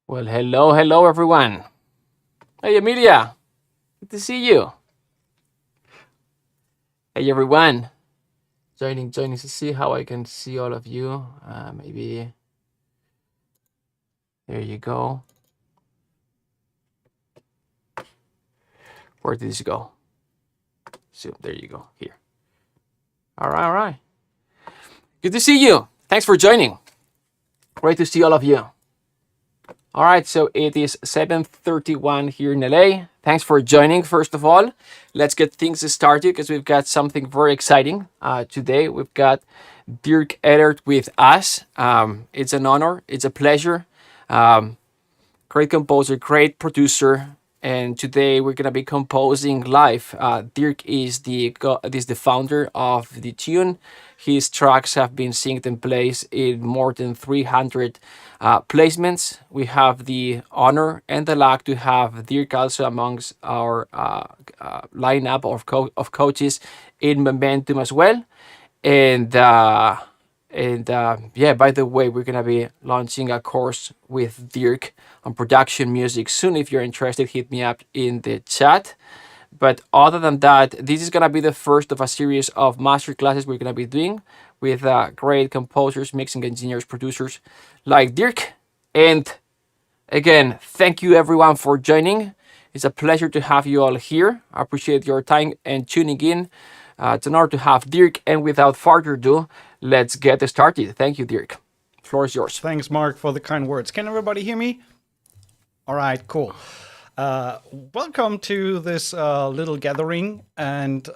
Well, hello everyone. Hey Emilia, good to see you. Hey everyone, joining to see how I can see all of you. Maybe there you go. Where did this go? So there you go. Here. All right. Good to see you. Thanks for joining. Great to see all of you. All right, so it is 7:31 here in LA. Thanks for joining, first of all. Let's get things started because we've got something very exciting today. We've got Dirk Ehlert with us. It's an honor, it's a pleasure. Um, Great composer, great producer. And today we're gonna be composing live. Dirk is the founder of the tune. His tracks have been synced and placed in more than 300 placements. We have the honor and the luck to have Dirk also amongst our lineup of coaches in Momentum as well. And yeah, by the way, we're gonna be launching a course with Dirk on production music soon. If you're interested, hit me up in the chat. But other than that, this is gonna be the first of a series of master classes we're gonna be doing with great composers, mixing engineers, producers like Dirk. And again, thank you everyone for joining. It's a pleasure to have you all here. I appreciate your time and tuning in. It's an honor to have Dirk. And without further ado, let's get started. Thank you, Dirk. Floor is yours. Thanks, Mark, for the kind words. Can everybody hear me? All right, cool. Welcome to this little gathering. And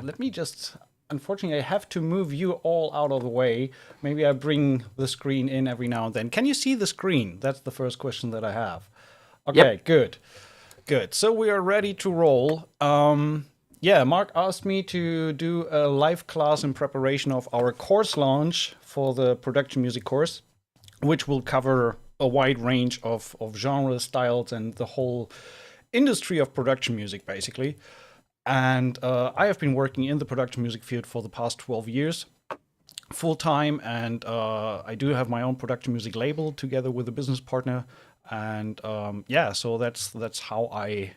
let me just, unfortunately, I have to move you all out of the way. Maybe I bring the screen in every now and then. Can you see the screen? That's the first question that I have. Okay, Yep. good. Good. So we are ready to roll. Yeah, Mark asked me to do a live class in preparation of our course launch for the production music course, which will cover a wide range of genre styles and the whole industry of production music, basically. And I have been working in the production music field for the past 12 years, full time, and I do have my own production music label together with a business partner. And yeah, so that's how I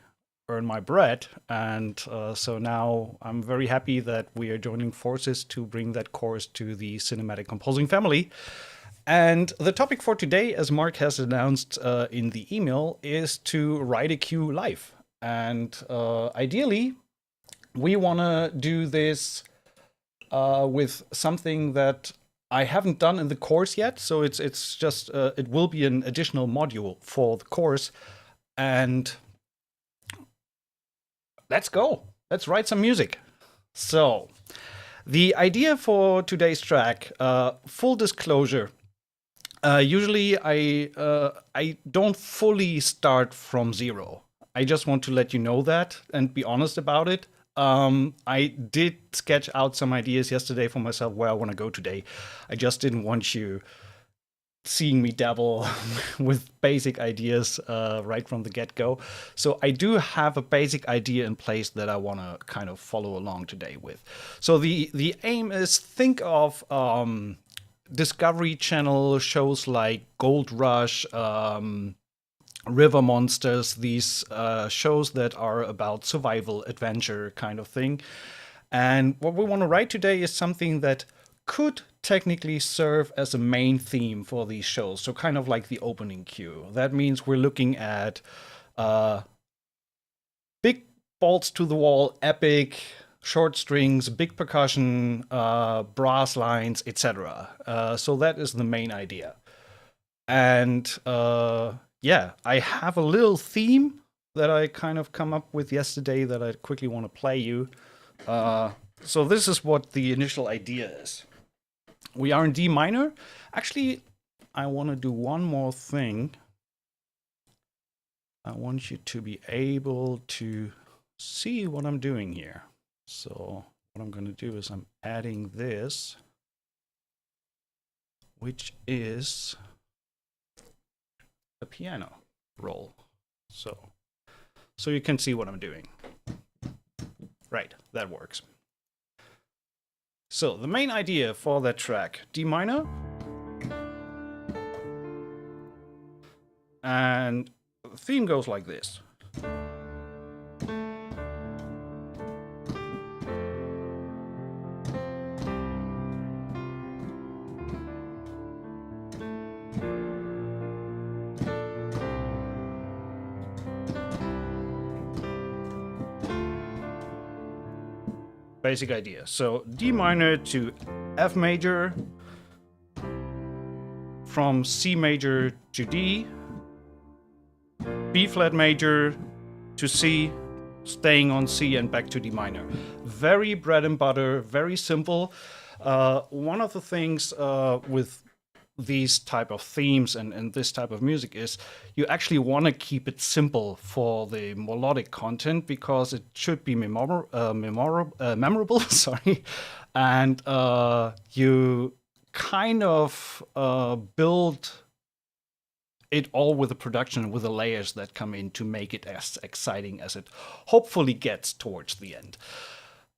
earn my bread. And so now I'm very happy that we are joining forces to bring that course to the cinematic composing family. And the topic for today, as Mark has announced in the email, is to write a cue live. And ideally, we want to do this with something that I haven't done in the course yet. So it's just, it will be an additional module for the course. And let's go. Let's write some music. So, the idea for today's track, full disclosure, usually I don't fully start from zero. I just want to let you know that and be honest about it. I did sketch out some ideas yesterday for myself where I want to go today. I just didn't want you seeing me dabble with basic ideas right from the get-go. So I do have a basic idea in place that I want to kind of follow along today with. So the aim is, think of Discovery Channel shows like Gold Rush, River Monsters, these shows that are about survival, adventure kind of thing. And what we want to write today is something that could technically serve as a main theme for these shows. So kind of like the opening cue. That means we're looking at big balls to the wall, epic, short strings, big percussion, brass lines, etc. So that is the main idea. And yeah, I have a little theme that I kind of come up with yesterday that I quickly want to play you. So this is what the initial idea is. We are in D minor. Actually, I want to do one more thing. I want you to be able to see what I'm doing here. So what I'm going to do is I'm adding this, which is a piano roll. So you can see what I'm doing. Right, that works. So the main idea for that track, D minor, And the theme goes like this. Basic idea. So D minor to F major, from C major to D, B flat major to C, staying on C and back to D minor. Very bread and butter, very simple. One of the things with these type of themes and this type of music is you actually want to keep it simple for the melodic content because it should be memorable, sorry, and you kind of build it all with the production, with the layers that come in to make it as exciting as it hopefully gets towards the end.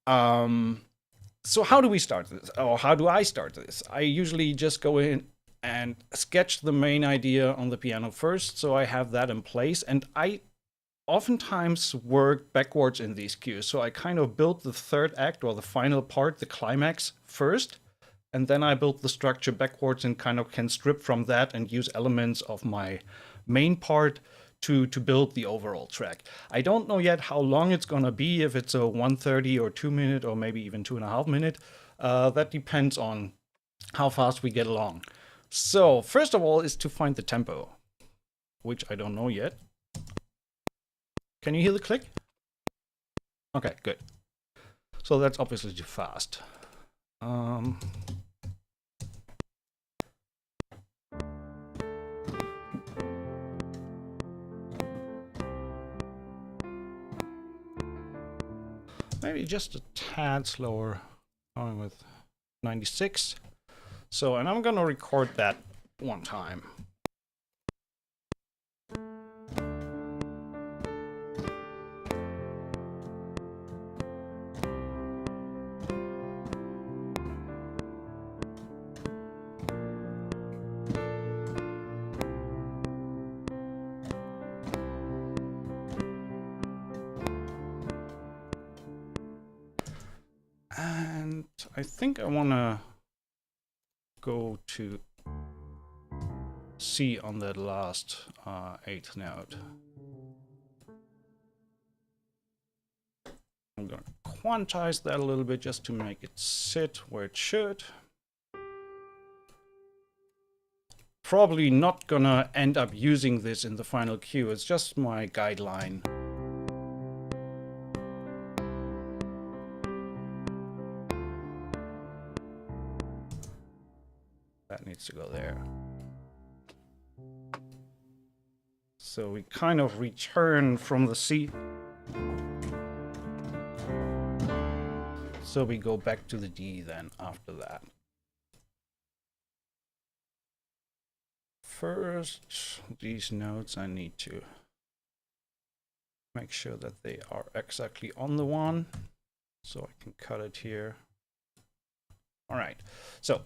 So how do we start this? Or how do I start this? I usually just go in and sketch the main idea on the piano first, so I have that in place. And I oftentimes work backwards in these cues. So I kind of build the third act or the final part, the climax, first. And then I build the structure backwards and kind of can strip from that and use elements of my main part to build the overall track. I don't know yet how long it's gonna be, if it's a 1:30 or 2 minute or maybe even 2.5 minute. That depends on how fast we get along. So first of all is to find the tempo, which I don't know yet. Can you hear the click? Okay, good. So that's obviously too fast. Maybe just a tad slower, going with 96. So, and I'm gonna record that one time. And I think I wanna go to C on that last 8th note. I'm going to quantize that a little bit just to make it sit where it should. Probably not gonna end up using this in the final cue, it's just my guideline. That needs to go there. So we kind of return from the C. So we go back to the D then after that. First, these notes I need to make sure that they are exactly on the one. So I can cut it here. All right, so.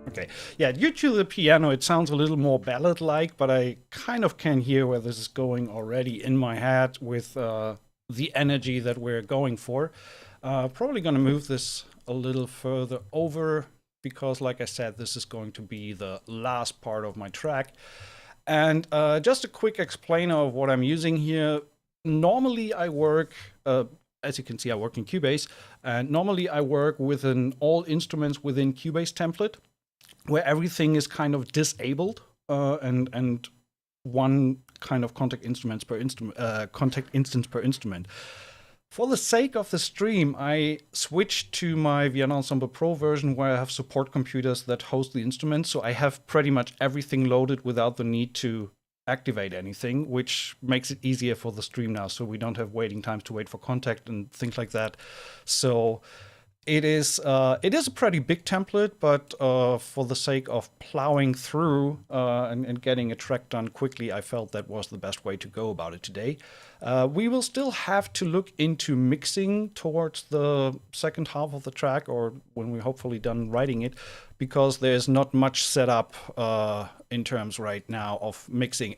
Okay, yeah, due to the piano, it sounds a little more ballad-like, but I kind of can hear where this is going already in my head with the energy that we're going for. Probably going to move this a little further over because, like I said, this is going to be the last part of my track. And just a quick explainer of what I'm using here. Normally I work, as you can see, I work in Cubase, and normally I work with an all instruments within Cubase template, where everything is kind of disabled and one kind of contact instruments per contact instance per instrument. For the sake of the stream, I switched to my Vienna Ensemble Pro version where I have support computers that host the instruments, so I have pretty much everything loaded without the need to activate anything, which makes it easier for the stream now, so we don't have waiting times to wait for contact and things like that. So it is a pretty big template, but for the sake of plowing through and getting a track done quickly, I felt that was the best way to go about it today. We will still have to look into mixing towards the second half of the track, or when we're hopefully done writing it, because there's not much set up in terms right now of mixing.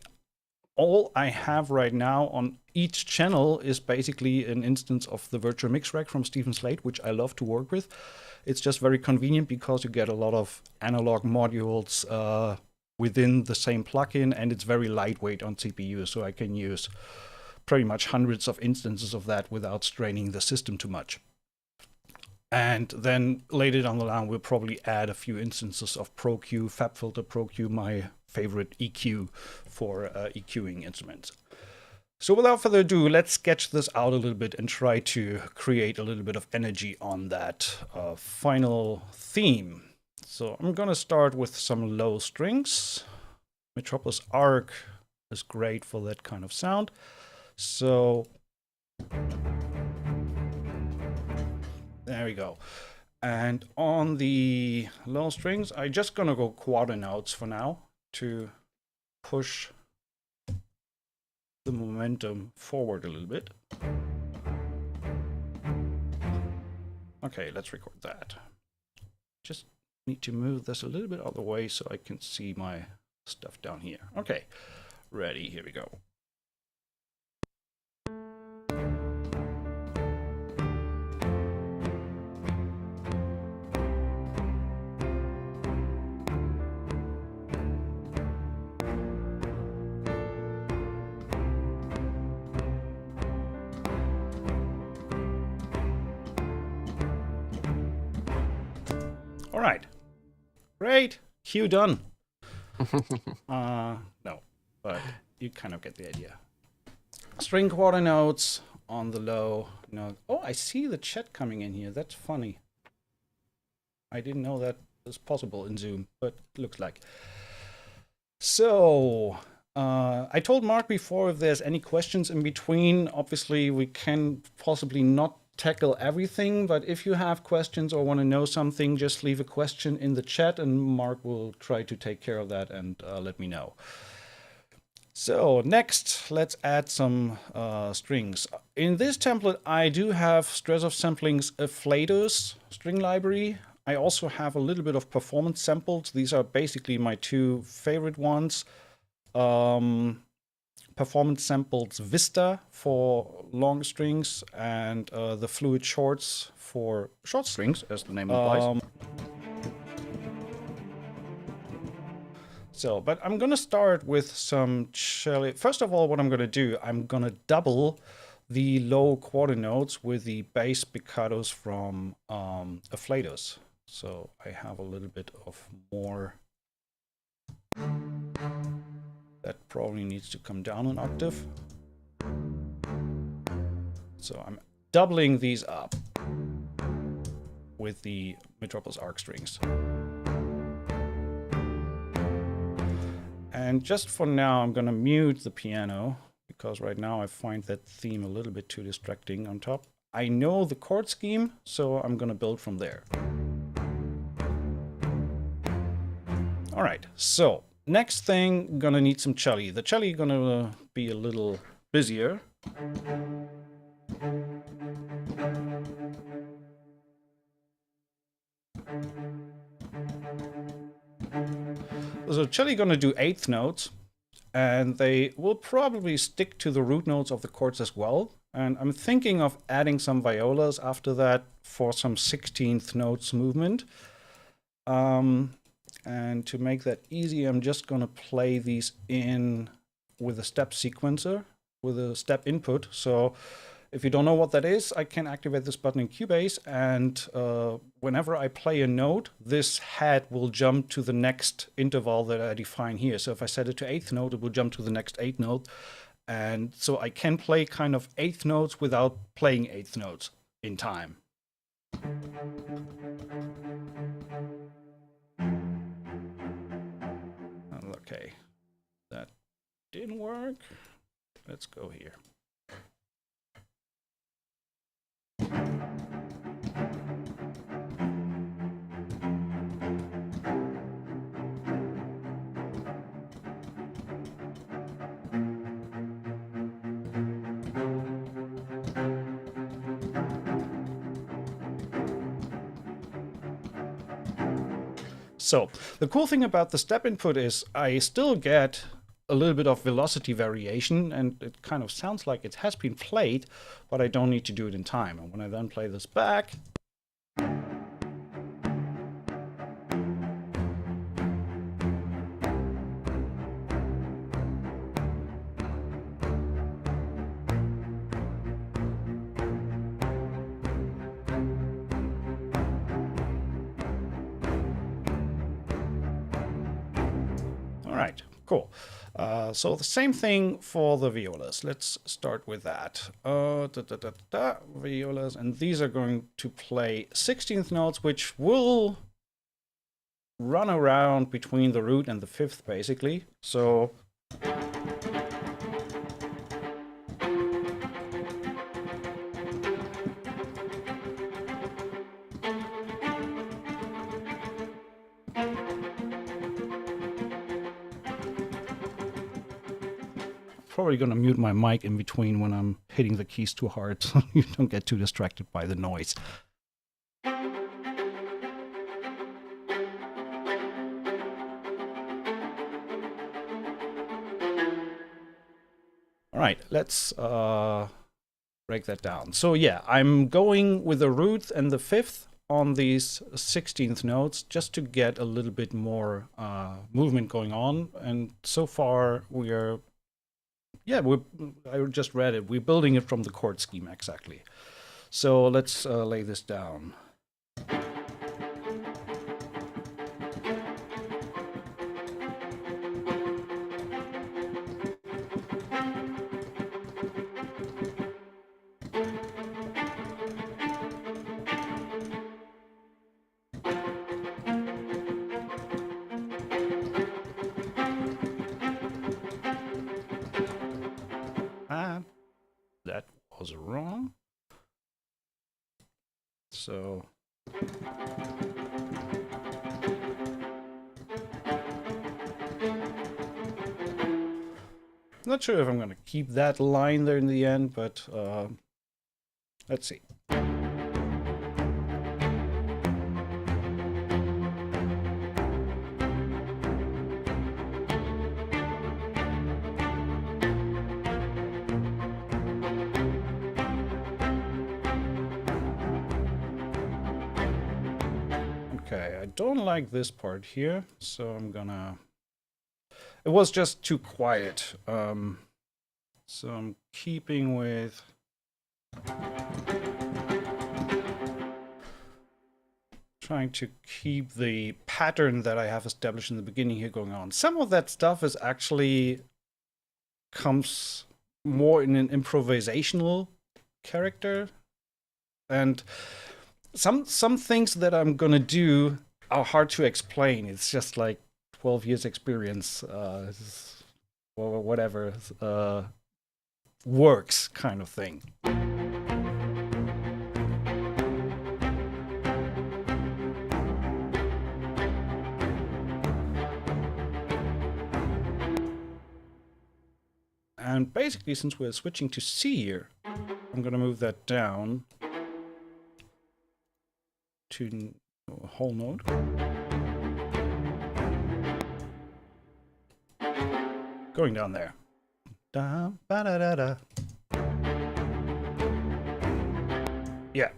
All I have right now on each channel is basically an instance of the virtual mix rack from Stephen Slate, which I love to work with. It's just very convenient because you get a lot of analog modules within the same plugin, and it's very lightweight on CPU, so I can use pretty much hundreds of instances of that without straining the system too much. And then later down the line, we'll probably add a few instances of ProQ, FabFilter ProQ, my favorite EQ for EQing instruments. So without further ado, let's sketch this out a little bit and try to create a little bit of energy on that final theme. So I'm going to start with some low strings. Metropolis Arc is great for that kind of sound. So there we go. And on the low strings, I'm just going to go quarter notes for now to push the momentum forward a little bit. Okay, let's record that. Just need to move this a little bit out of the way so I can see my stuff down here. Okay, ready, here we go. All right, great, cue done. No, but you kind of get the idea. String quarter notes on the low note. Oh, I see the chat coming in here. That's funny. I didn't know that was possible in Zoom, but it looks like. So I told Mark before if there's any questions in between. Obviously, we can possibly not tackle everything, but if you have questions or want to know something, just leave a question in the chat and Mark will try to take care of that and let me know. So next, let's add some strings. In this template, I do have Stress Sampling's Afflatus string library. I also have a little bit of performance samples. These are basically my two favorite ones. Performance samples Vista for long strings and the Fluid Shorts for short strings, as the name implies. But I'm going to start with some cello. First of all, what I'm going to do, I'm going to double the low quarter notes with the bass piccatos from Afflatus. So I have a little bit of more. That probably needs to come down an octave. So I'm doubling these up with the Metropolis Arc strings. And just for now, I'm going to mute the piano because right now I find that theme a little bit too distracting on top. I know the chord scheme, so I'm going to build from there. All right, so next thing, gonna need some cello. The cello gonna be a little busier. So cello gonna do eighth notes, and they will probably stick to the root notes of the chords as well. And I'm thinking of adding some violas after that for some 16th notes movement. And to make that easy, I'm just going to play these in with a step sequencer, with a step input. So if you don't know what that is, I can activate this button in Cubase, and whenever I play a note, this head will jump to the next interval that I define here. So if I set it to eighth note, it will jump to the next eighth note. And so I can play kind of eighth notes without playing eighth notes in time. Okay, that didn't work. Let's go here. So the cool thing about the step input is I still get a little bit of velocity variation, and it kind of sounds like it has been played, but I don't need to do it in time. And when I then play this back, right, cool. So the same thing for the violas. Let's start with that. Violas, and these are going to play 16th notes, which will run around between the root and the fifth, basically. So probably going to mute my mic in between when I'm hitting the keys too hard so you don't get too distracted by the noise. All right, let's break that down. So yeah, I'm going with the root and the fifth on these 16th notes just to get a little bit more movement going on. And so far we are, yeah, I just read it. We're building it from the chord scheme exactly. So let's lay this down. That was wrong. So not sure if I'm going to keep that line there in the end, but let's see. Okay, I don't like this part here, so I'm gonna... It was just too quiet, so I'm keeping with... Trying to keep the pattern that I have established in the beginning here going on. Some of that stuff is actually comes more in an improvisational character, and some things that I'm gonna do are hard to explain. It's just like 12 years experience, or whatever, works kind of thing. And basically, since we're switching to C here, I'm gonna move that down to a whole note. Going down there. Da, ba, da, da, da. Yeah.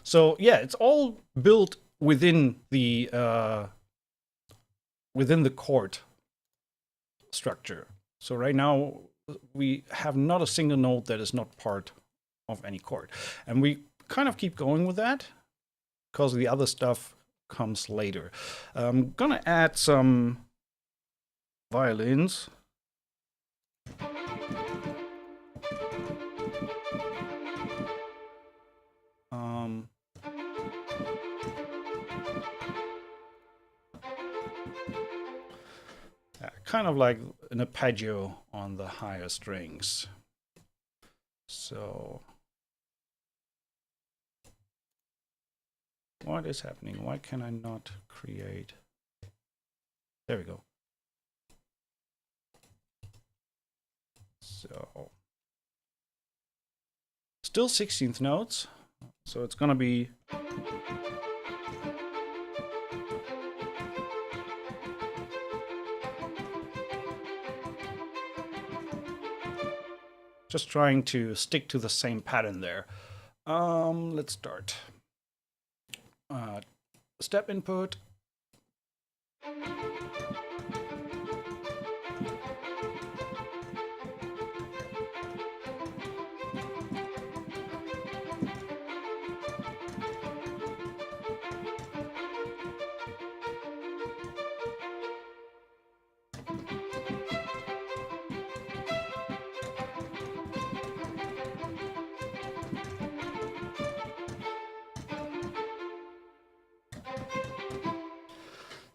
So yeah, it's all built within the chord structure. So right now we have not a single note that is not part of any chord, and we kind of keep going with that because the other stuff comes later. I'm gonna add some violins. Kind of like an arpeggio on the higher strings. So what is happening? Why can I not create? There we go. So still 16th notes. So it's gonna be Just trying to stick to the same pattern there. Let's start. Step input.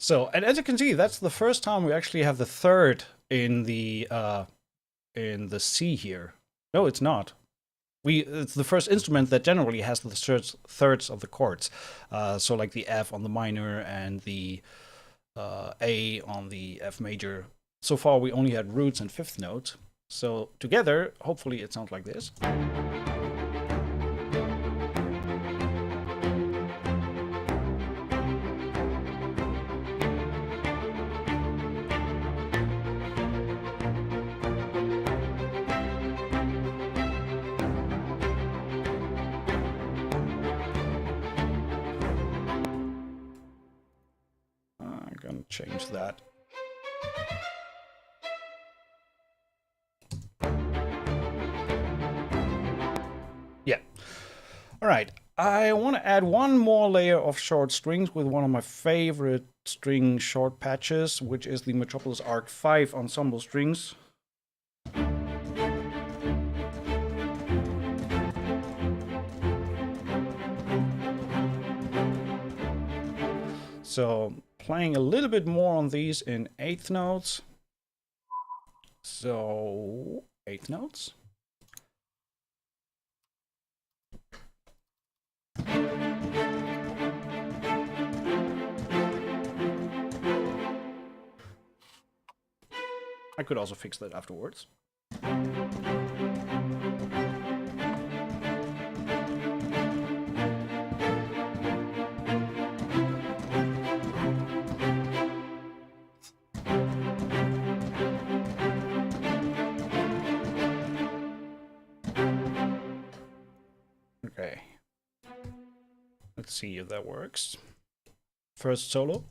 So, and as you can see, that's the first time we actually have the third in the C here. No, it's not. It's the first instrument that generally has the thirds of the chords. So like the F on the minor and the A on the F major. So far we only had roots and fifth notes. So together, hopefully it sounds like this. I'm gonna change that. Yeah. All right. I want to add one more layer of short strings with one of my favorite string short patches, which is the Metropolis Arc 5 ensemble strings. So playing a little bit more on these in eighth notes. So eighth notes. I could also fix that afterwards. Okay. Let's see if that works. First solo.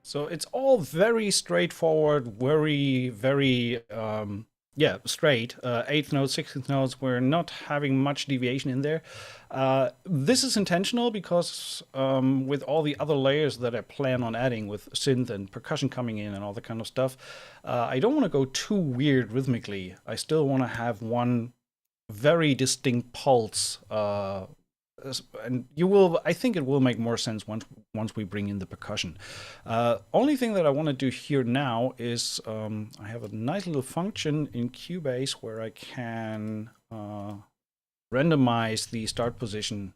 So it's all very straightforward, very, yeah, straight. Eighth notes, 16th notes, we're not having much deviation in there. This is intentional because with all the other layers that I plan on adding with synth and percussion coming in and all that kind of stuff, I don't want to go too weird rhythmically. I still want to have one very distinct pulse. And I think it will make more sense once we bring in the percussion. Only thing that I want to do here now is I have a nice little function in Cubase where I can randomize the start position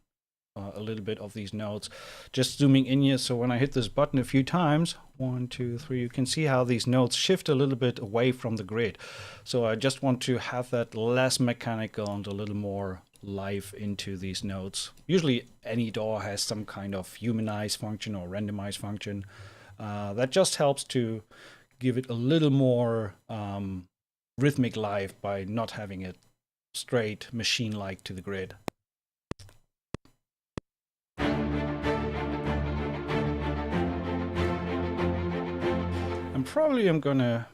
a little bit of these notes. Just zooming in here, so when I hit this button a few times, 1, 2, 3, you can see how these notes shift a little bit away from the grid. So I just want to have that less mechanical and a little more life into these notes. Usually any DAW has some kind of humanize function or randomize function. That just helps to give it a little more rhythmic life by not having it straight machine-like to the grid. And probably I'm gonna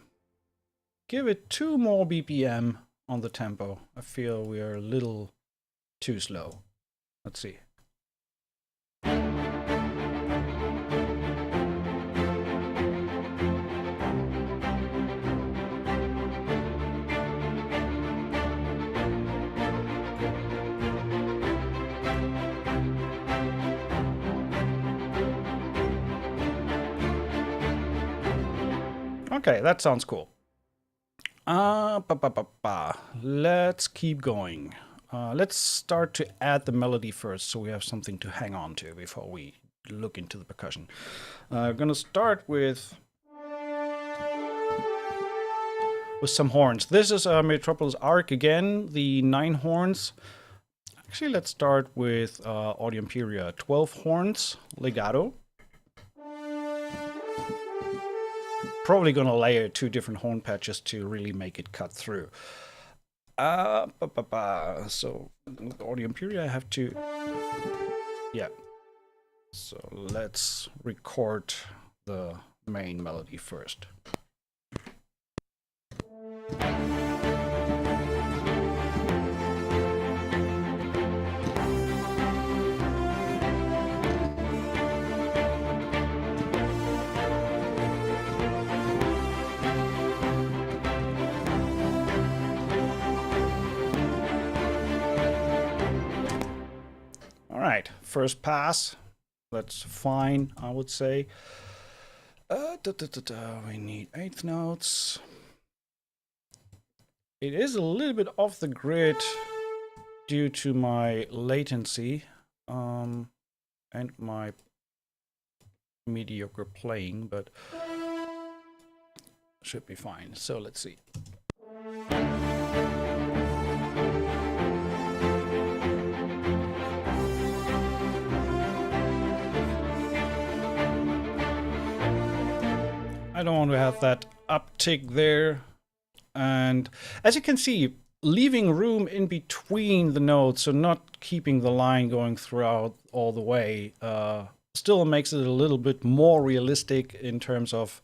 give it 2 more BPM on the tempo. I feel we are a little too slow. Let's see. Okay, that sounds cool. Let's keep going. Let's start to add the melody first, so we have something to hang on to before we look into the percussion. I'm gonna start with some horns. This is a Metropolis Arc again, the 9 horns. Actually, let's start with Audio Imperia, 12 horns, legato. Probably gonna layer 2 different horn patches to really make it cut through. So with the audio Imperia I have to, yeah. So let's record the main melody first. Alright, first pass. That's fine, I would say. We need 8th notes. It is a little bit off the grid due to my latency and my mediocre playing, but should be fine. So let's see. I don't want to have that uptick there. And as you can see, leaving room in between the notes, so not keeping the line going throughout all the way, still makes it a little bit more realistic in terms of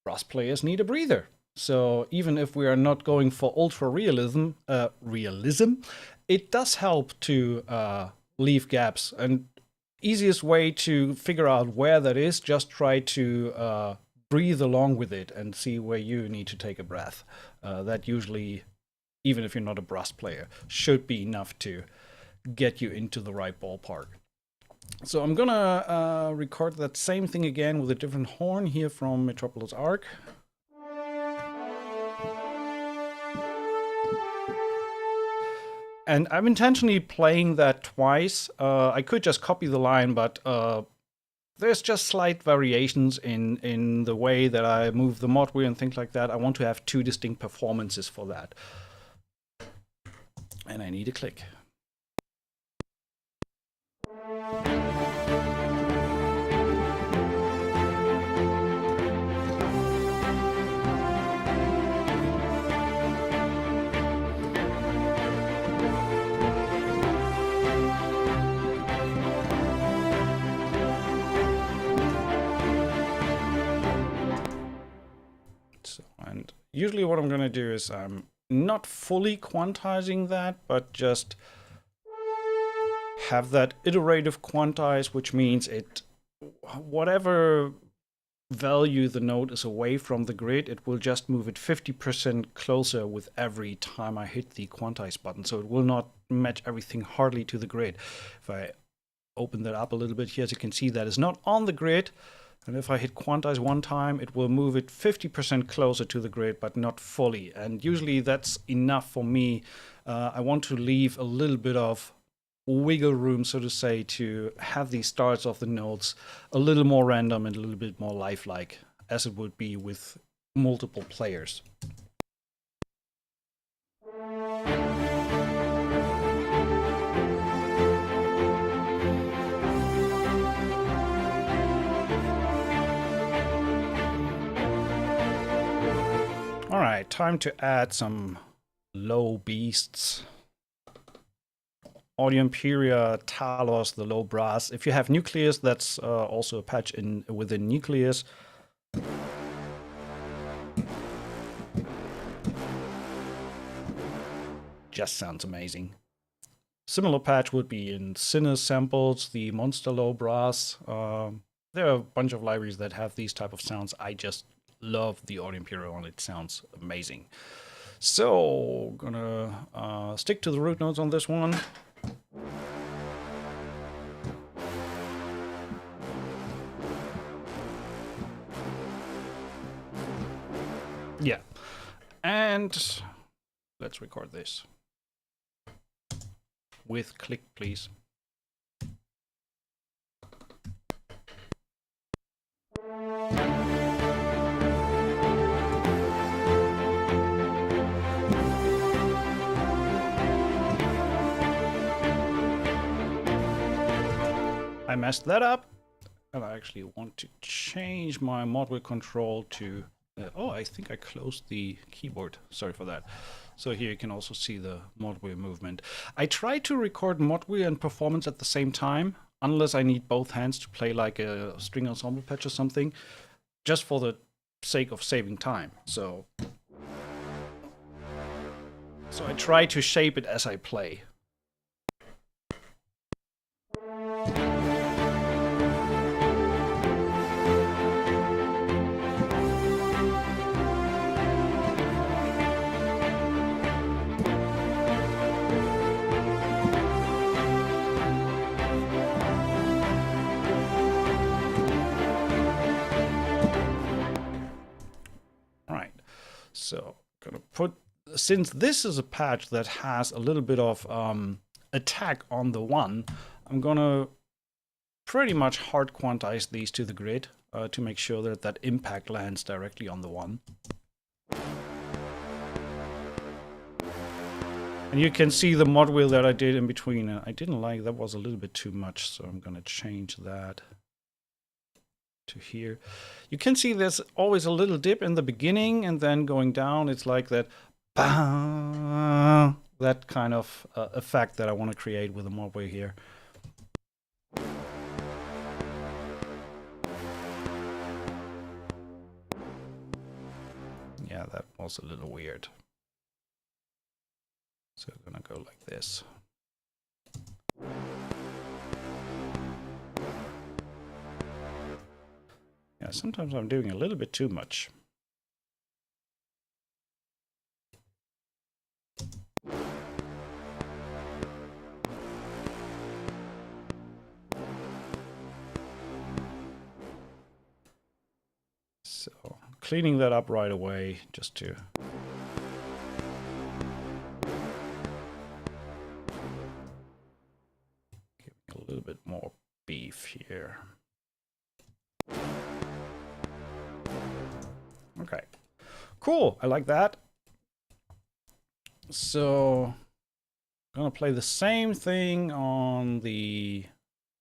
brass players need a breather. So even if we are not going for ultra realism, it does help to leave gaps. And easiest way to figure out where that is, just try to breathe along with it and see where you need to take a breath. That usually, even if you're not a brass player, should be enough to get you into the right ballpark. So I'm gonna record that same thing again with a different horn here from Metropolis Arc. And I'm intentionally playing that twice. I could just copy the line, but there's just slight variations in the way that I move the mod wheel and things like that. I want to have 2 distinct performances for that. And I need a click. And usually what I'm going to do is I'm not fully quantizing that, but just have that iterative quantize, which means whatever value the note is away from the grid, it will just move it 50% closer with every time I hit the quantize button. So it will not match everything hardly to the grid. If I open that up a little bit here, as you can see, that is not on the grid. And if I hit quantize one time, it will move it 50% closer to the grid, but not fully. And usually that's enough for me. I want to leave a little bit of wiggle room, so to say, to have the starts of the notes a little more random and a little bit more lifelike, as it would be with multiple players. All right, time to add some low beasts. Audio Imperia, Talos, the low brass. If you have Nucleus, that's also a patch within Nucleus. Just sounds amazing. Similar patch would be in Sinner Samples, the Monster Low Brass. There are a bunch of libraries that have these type of sounds. I just love the Audio Imperia one. It sounds amazing. So, gonna stick to the root notes on this one. Yeah, and let's record this with click, please. I messed that up. And I actually want to change my mod wheel control to... oh, I think I closed the keyboard. Sorry for that. So here you can also see the mod wheel movement. I try to record mod wheel and performance at the same time, unless I need both hands to play like a string ensemble patch or something, just for the sake of saving time. So I try to shape it as I play. So I'm gonna put, since this is a patch that has a little bit of attack on the one, I'm gonna pretty much hard quantize these to the grid to make sure that that impact lands directly on the one. And you can see the mod wheel that I did in between. I didn't like, that was a little bit too much, so I'm gonna change that to here. You can see there's always a little dip in the beginning, and then going down, it's like that, that kind of effect that I want to create with the mod wheel here. Yeah, that was a little weird. So I'm gonna go like this. Yeah, sometimes I'm doing a little bit too much. So, cleaning that up right away, just to... Giving a little bit more beef here. Okay, cool, I like that. So, I'm gonna play the same thing on the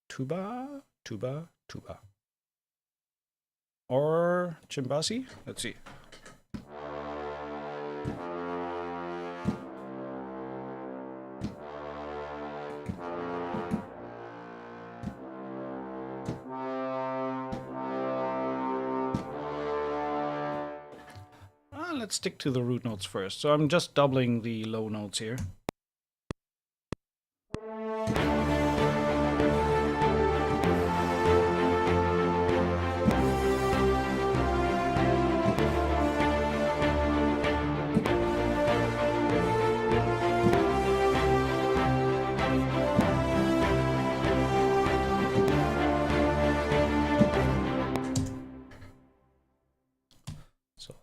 tuba, or chimbasi. Let's see. Let's stick to the root notes first. So I'm just doubling the low notes here.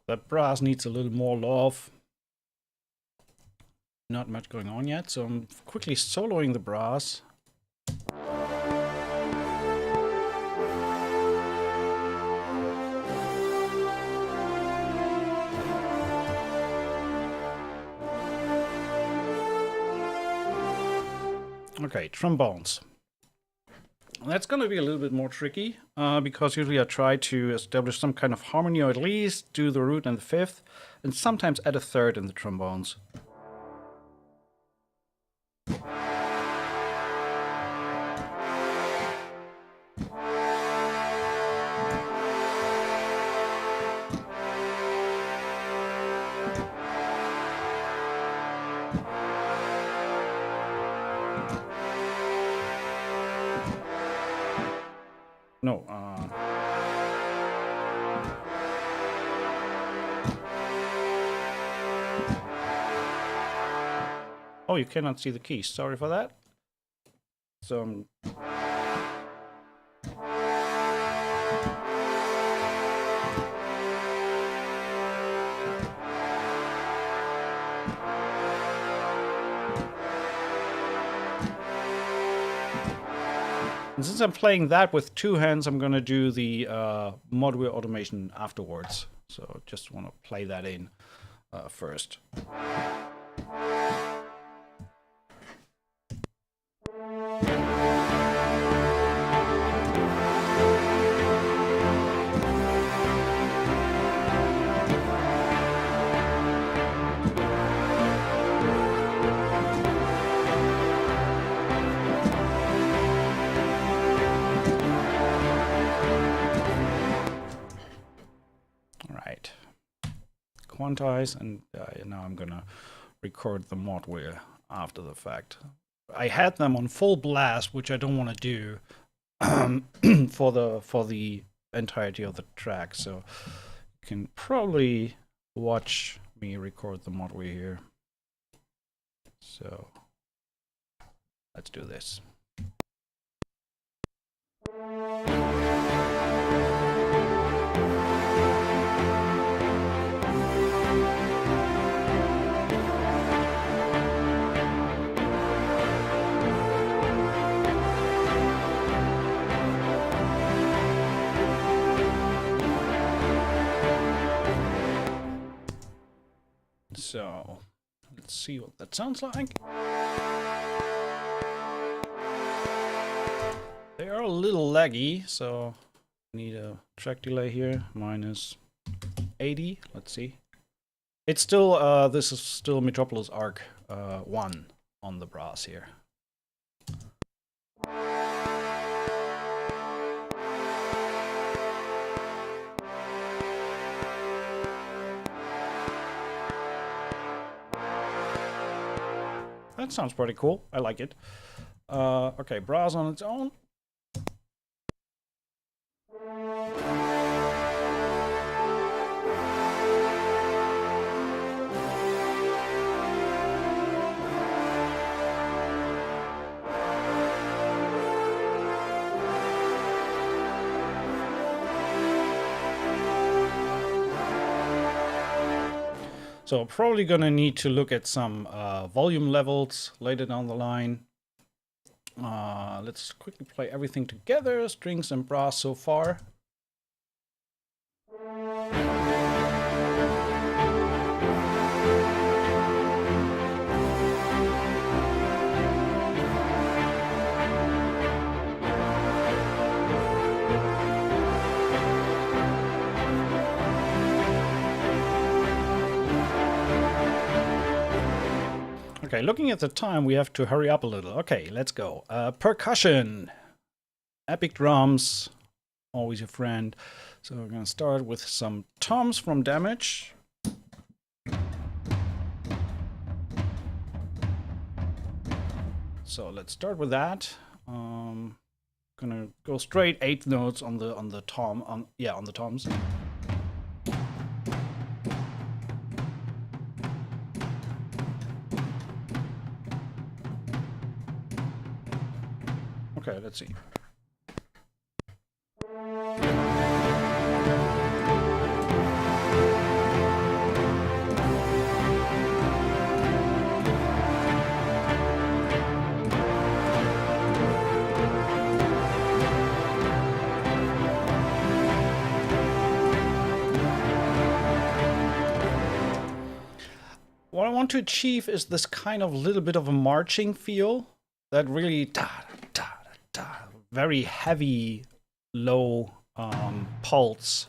That brass needs a little more love. Not much going on yet, so I'm quickly soloing the brass. Okay, trombones. That's going to be a little bit more tricky because usually I try to establish some kind of harmony, or at least do the root and the fifth, and sometimes add a third in the trombones. No. Oh, you cannot see the keys. Sorry for that. So and since I'm playing that with two hands, I'm going to do the mod wheel automation afterwards. So just want to play that in first. quantize, and now I'm gonna record the mod wheel after the fact. I had them on full blast, which I don't want to do for the entirety of the track, so you can probably watch me record the mod wheel here. So let's do this. So let's see what that sounds like. They are a little laggy, so I need a track delay here, minus 80. Let's see. It's still, this is still Metropolis Arc 1 on the brass here. That sounds pretty cool. I like it. Okay, brass on its own. So probably gonna need to look at some volume levels later down the line. Let's quickly play everything together, strings and brass so far. Okay, looking at the time, we have to hurry up a little. Okay, let's go. Percussion. Epic drums. Always your friend. So we're going to start with some toms from Damage. So let's start with that. Gonna go straight 8 notes on the tom. On the toms. Okay, let's see. What I want to achieve is this kind of little bit of a marching feel that really very heavy, low pulse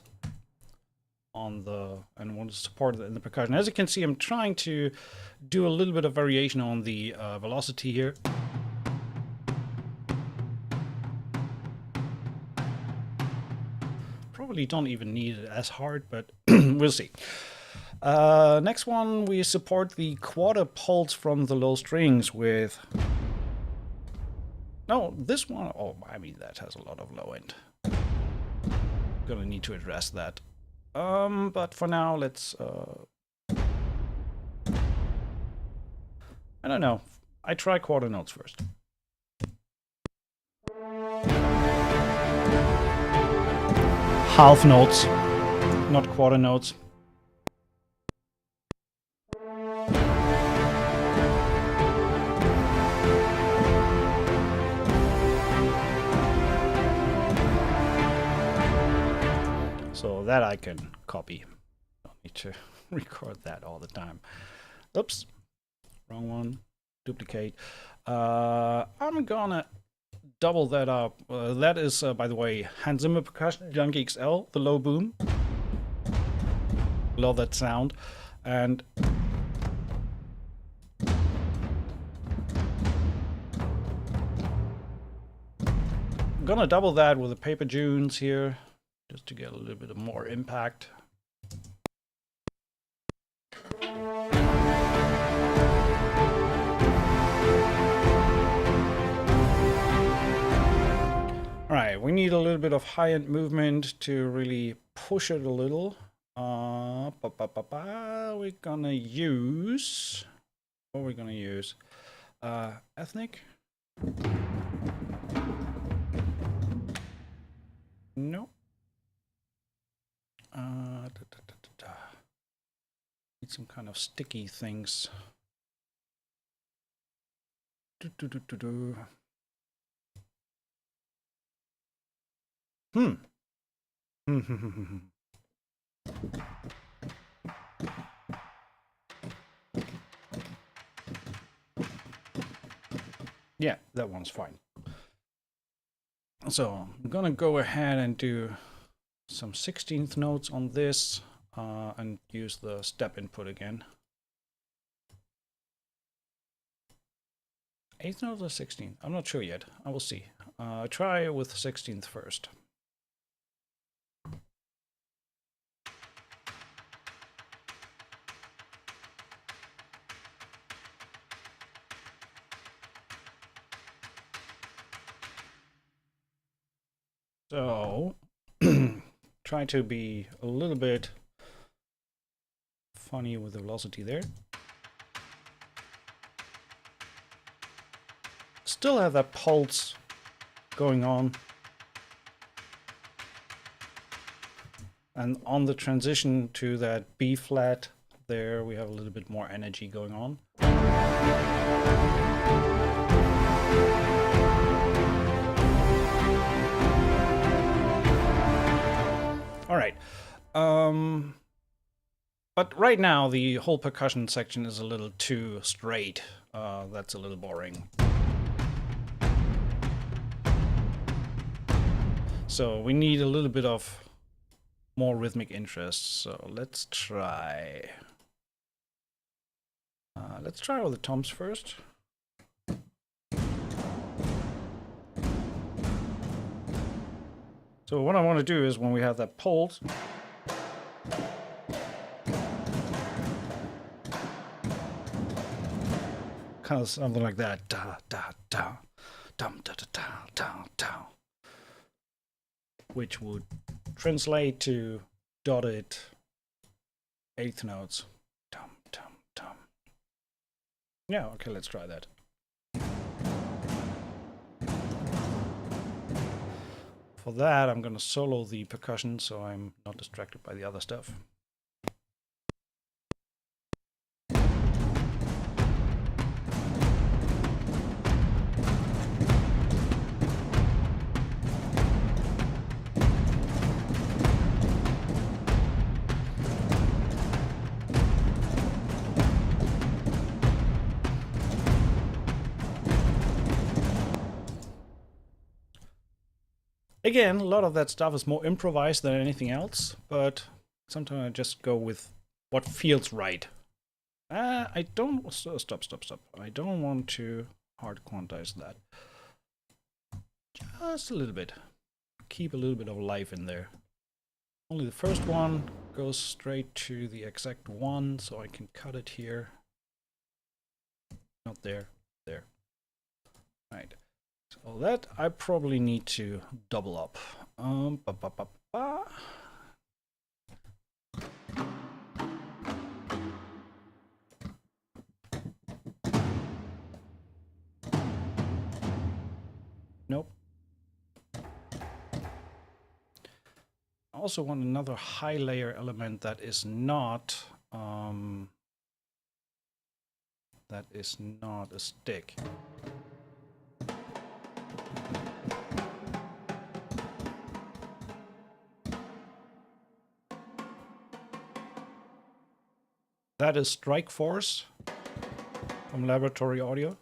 on the, and want to support it in the percussion. As you can see, I'm trying to do a little bit of variation on the velocity here. Probably don't even need it as hard, but we'll see. Next one, we support the quarter pulse from the low strings with... No, this one, oh, I mean, that has a lot of low end. Gonna need to address that. But for now, let's... I don't know. I try quarter notes first. Half notes, not quarter notes. So that I can copy. Don't need to record that all the time. Oops, wrong one. Duplicate. I'm gonna double that up. That is, by the way, Hans Zimmer Percussion Junkie XL, the low boom. Love that sound. And I'm gonna double that with the Paper Junes here, just to get a little bit of more impact. we need a little bit of high-end movement to really push it a little. We're gonna use... What are we gonna use? Ethnic? No. Need some kind of sticky things. Yeah, that one's fine. So I'm gonna go ahead and do some 16th notes on this and use the step input again. 8th note or 16th? I'm not sure yet. I will see. Try with 16th first. So, try to be a little bit funny with the velocity there. Still have that pulse going on. And on the transition to that B flat there, we have a little bit more energy going on. All right. But right now, the whole percussion section is a little too straight. That's a little boring. So we need a little bit of more rhythmic interest. So let's try. Let's try all the toms first. So what I want to do is when we have that pulse, kind of something like that, da da da, dum da da da da da, which would translate to dotted 8th notes, dum dum dum. Yeah, okay, let's try that. For that, I'm going to solo the percussion so I'm not distracted by the other stuff. Again, a lot of that stuff is more improvised than anything else, but sometimes I just go with what feels right. I don't... Stop. I don't want to hard quantize that. Just a little bit. Keep a little bit of life in there. Only the first one goes straight to the exact one, so I can cut it here. Not there. There. Right. So that I probably need to double up. Nope. I also want another high layer element that is not a stick. That is Strike Force from Laboratory Audio.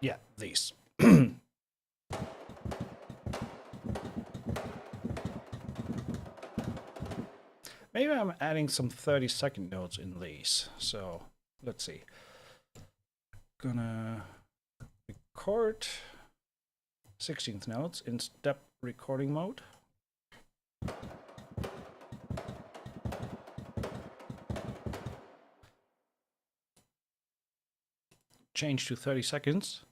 Yeah, these. Maybe I'm adding some 30-second notes in these. So let's see. Gonna record 16th notes in step recording mode. Change to 30 seconds.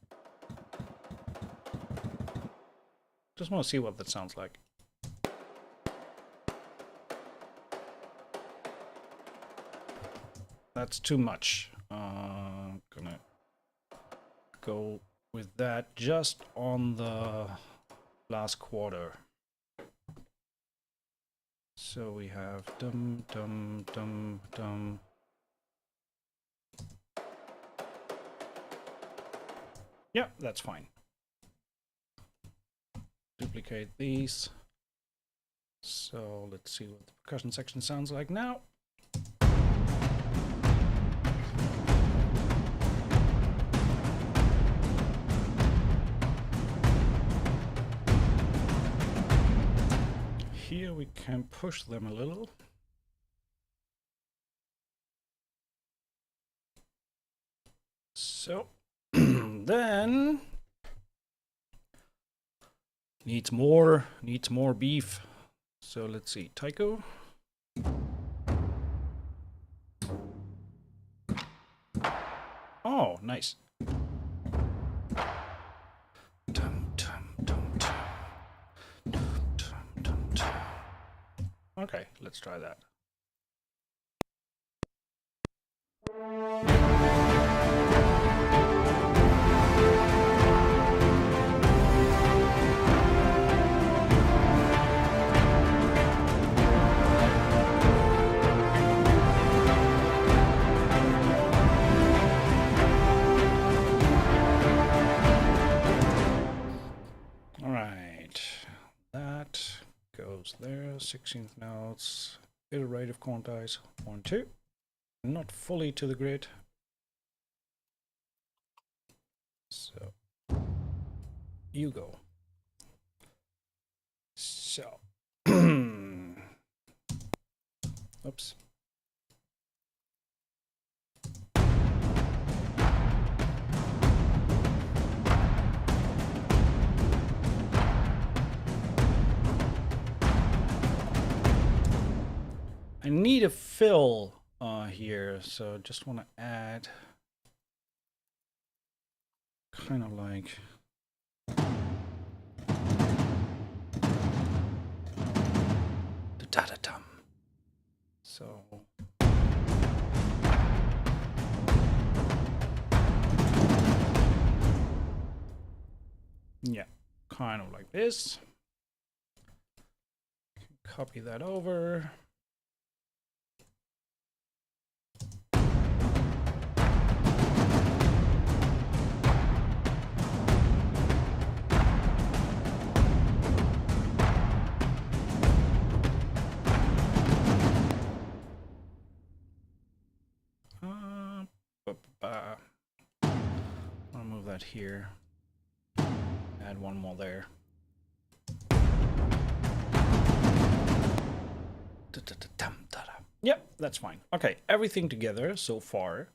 Just want to see what that sounds like. That's too much. Gonna go with that just on the last quarter. So we have dum dum dum dum. Yeah, that's fine. Duplicate these. So let's see what the percussion section sounds like now. Here we can push them a little. So then needs more beef. So let's see, taiko. Oh, nice. Dum, dum, dum, dum. Okay, let's try that. All right, that goes there. 16th notes, iterative quantize, 1, 2. Not fully to the grid. So you go. So oops. I need a fill here, so just want to add kind of like the da-da-dum. So yeah, kind of like this. Copy that over. I'll move that here. Add one more there. Yep, that's fine. Okay, everything together so far.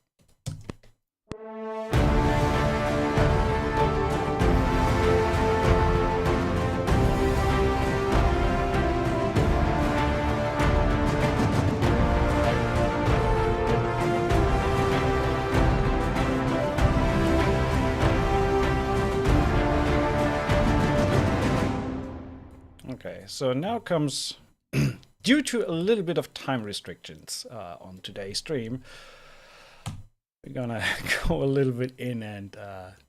Okay, so now comes, due to a little bit of time restrictions on today's stream, we're gonna go a little bit in and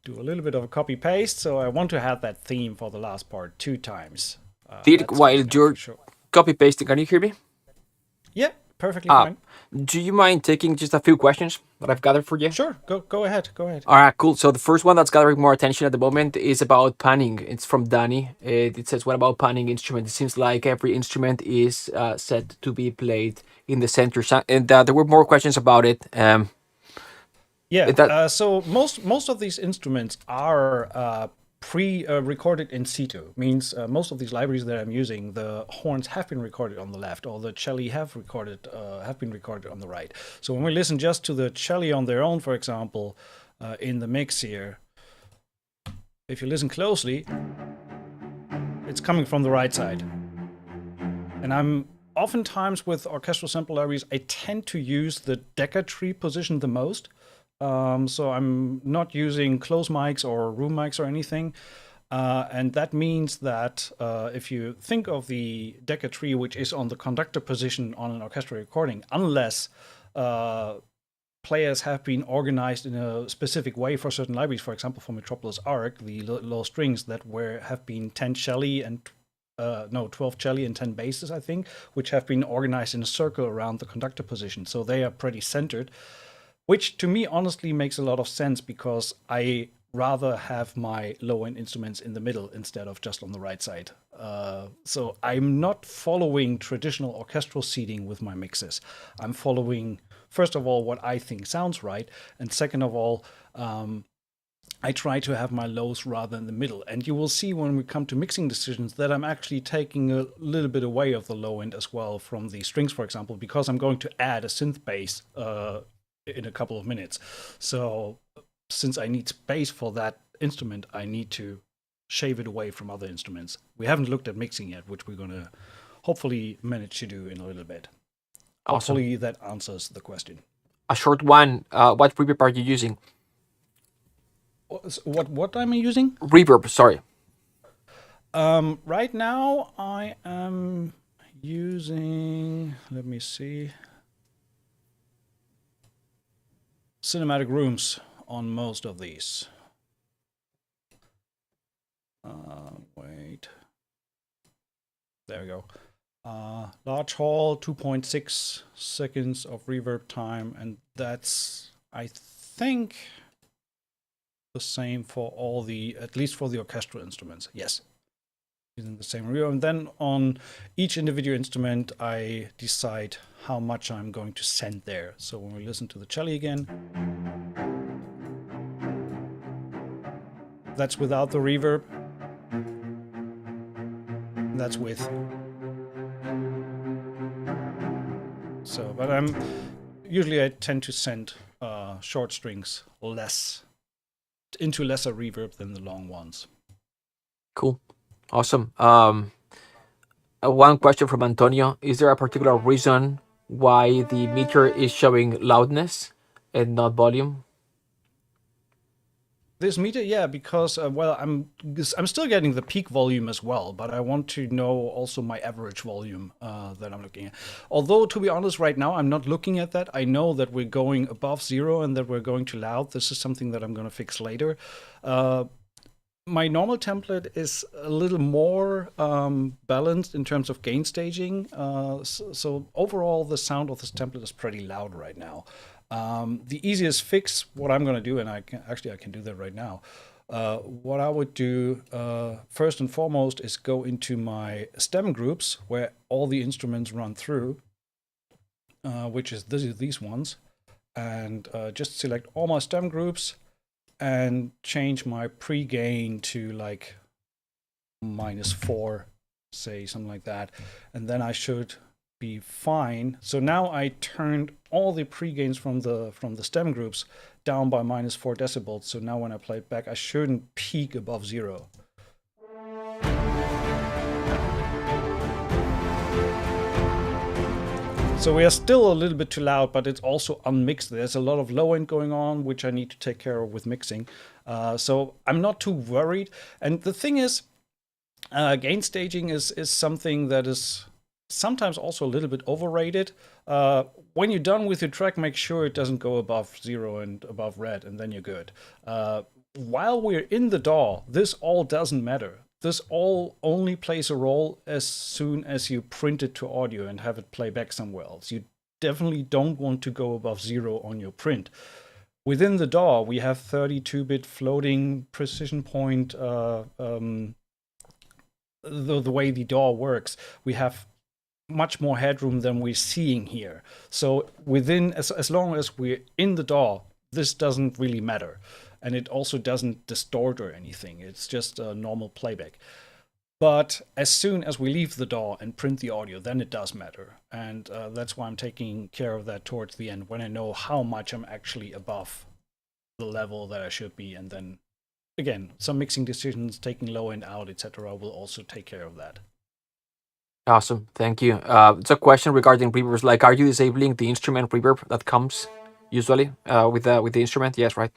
do a little bit of a copy paste. So I want to have that theme for the last part 2 times. Dirk, while you're copy pasting, can you hear me? Yeah, perfectly fine. Do you mind taking just a few questions that I've gathered for you? Sure, go ahead. All right, cool. So the first one that's gathering more attention at the moment is about panning. It's from Danny. It says, what about panning instrument? It seems like every instrument is set to be played in the center. And there were more questions about it. So most of these instruments are pre-recorded in situ. Means most of these libraries that I'm using, the horns have been recorded on the left, or the celli have been recorded on the right. So when we listen just to the celli on their own, for example, in the mix here, if you listen closely, it's coming from the right side. And I'm oftentimes with orchestral sample libraries, I tend to use the Decker tree position the most. So I'm not using close mics or room mics or anything. And that means that if you think of the Decker tree, which is on the conductor position on an orchestral recording, unless players have been organized in a specific way for certain libraries, for example, for Metropolis Arc, the low strings that have been 10 celli and 12 celli and 10 basses, I think, which have been organized in a circle around the conductor position. So they are pretty centered, which to me honestly makes a lot of sense because I rather have my low-end instruments in the middle instead of just on the right side. So I'm not following traditional orchestral seating with my mixes. I'm following, first of all, what I think sounds right, and second of all, I try to have my lows rather in the middle. And you will see when we come to mixing decisions that I'm actually taking a little bit away of the low end as well from the strings, for example, because I'm going to add a synth bass in a couple of minutes. So since I need space for that instrument, I need to shave it away from other instruments. We haven't looked at mixing yet, which we're going to hopefully manage to do in a little bit. Awesome. Hopefully that answers the question. A short one. What reverb are you using? What am I using? Reverb, sorry. Right now I am using, let me see, Cinematic Rooms on most of these. Wait. There we go. Large hall, 2.6 seconds of reverb time, and that's, I think, the same for all the, at least for the orchestral instruments. Yes, using the same reverb. And then on each individual instrument, I decide how much I'm going to send there. So when we listen to the cello again, that's without the reverb. That's with. So, but usually I tend to send short strings into lesser reverb than the long ones. Cool. Awesome. One question from Antonio. Is there a particular reason why the meter is showing loudness and not volume? This meter, yeah, because well, I'm still getting the peak volume as well, but I want to know also my average volume that I'm looking at. Although, to be honest, right now I'm not looking at that. I know that we're going above 0 and that we're going too loud. This is something that I'm going to fix later. My normal template is a little more balanced in terms of gain staging. So overall, the sound of this template is pretty loud right now. The easiest fix, what I'm going to do, and I can do that right now. What I would do first and foremost is go into my stem groups where all the instruments run through, which is these ones, and just select all my stem groups and change my pre-gain to like -4, say something like that, and then I should be fine. So now I turned all the pre-gains from the stem groups down by -4 decibels. So now when I play it back, I shouldn't peak above 0. So we are still a little bit too loud, but it's also unmixed. There's a lot of low end going on, which I need to take care of with mixing. So I'm not too worried. And the thing is, gain staging is something that is sometimes also a little bit overrated. When you're done with your track, make sure it doesn't go above 0 and above red, and then you're good. While we're in the DAW, this all doesn't matter. This all only plays a role as soon as you print it to audio and have it play back somewhere else. You definitely don't want to go above 0 on your print. Within the DAW, we have 32-bit floating precision point. The way the DAW works, we have much more headroom than we're seeing here. So within, as long as we're in the DAW, this doesn't really matter. And it also doesn't distort or anything. It's just a normal playback. But as soon as we leave the DAW and print the audio, then it does matter. And that's why I'm taking care of that towards the end, when I know how much I'm actually above the level that I should be. And then, again, some mixing decisions, taking low end out, etc., will also take care of that. Awesome. Thank you. It's a question regarding reverbs. Like, are you disabling the instrument reverb that comes usually with the instrument? Yes, right?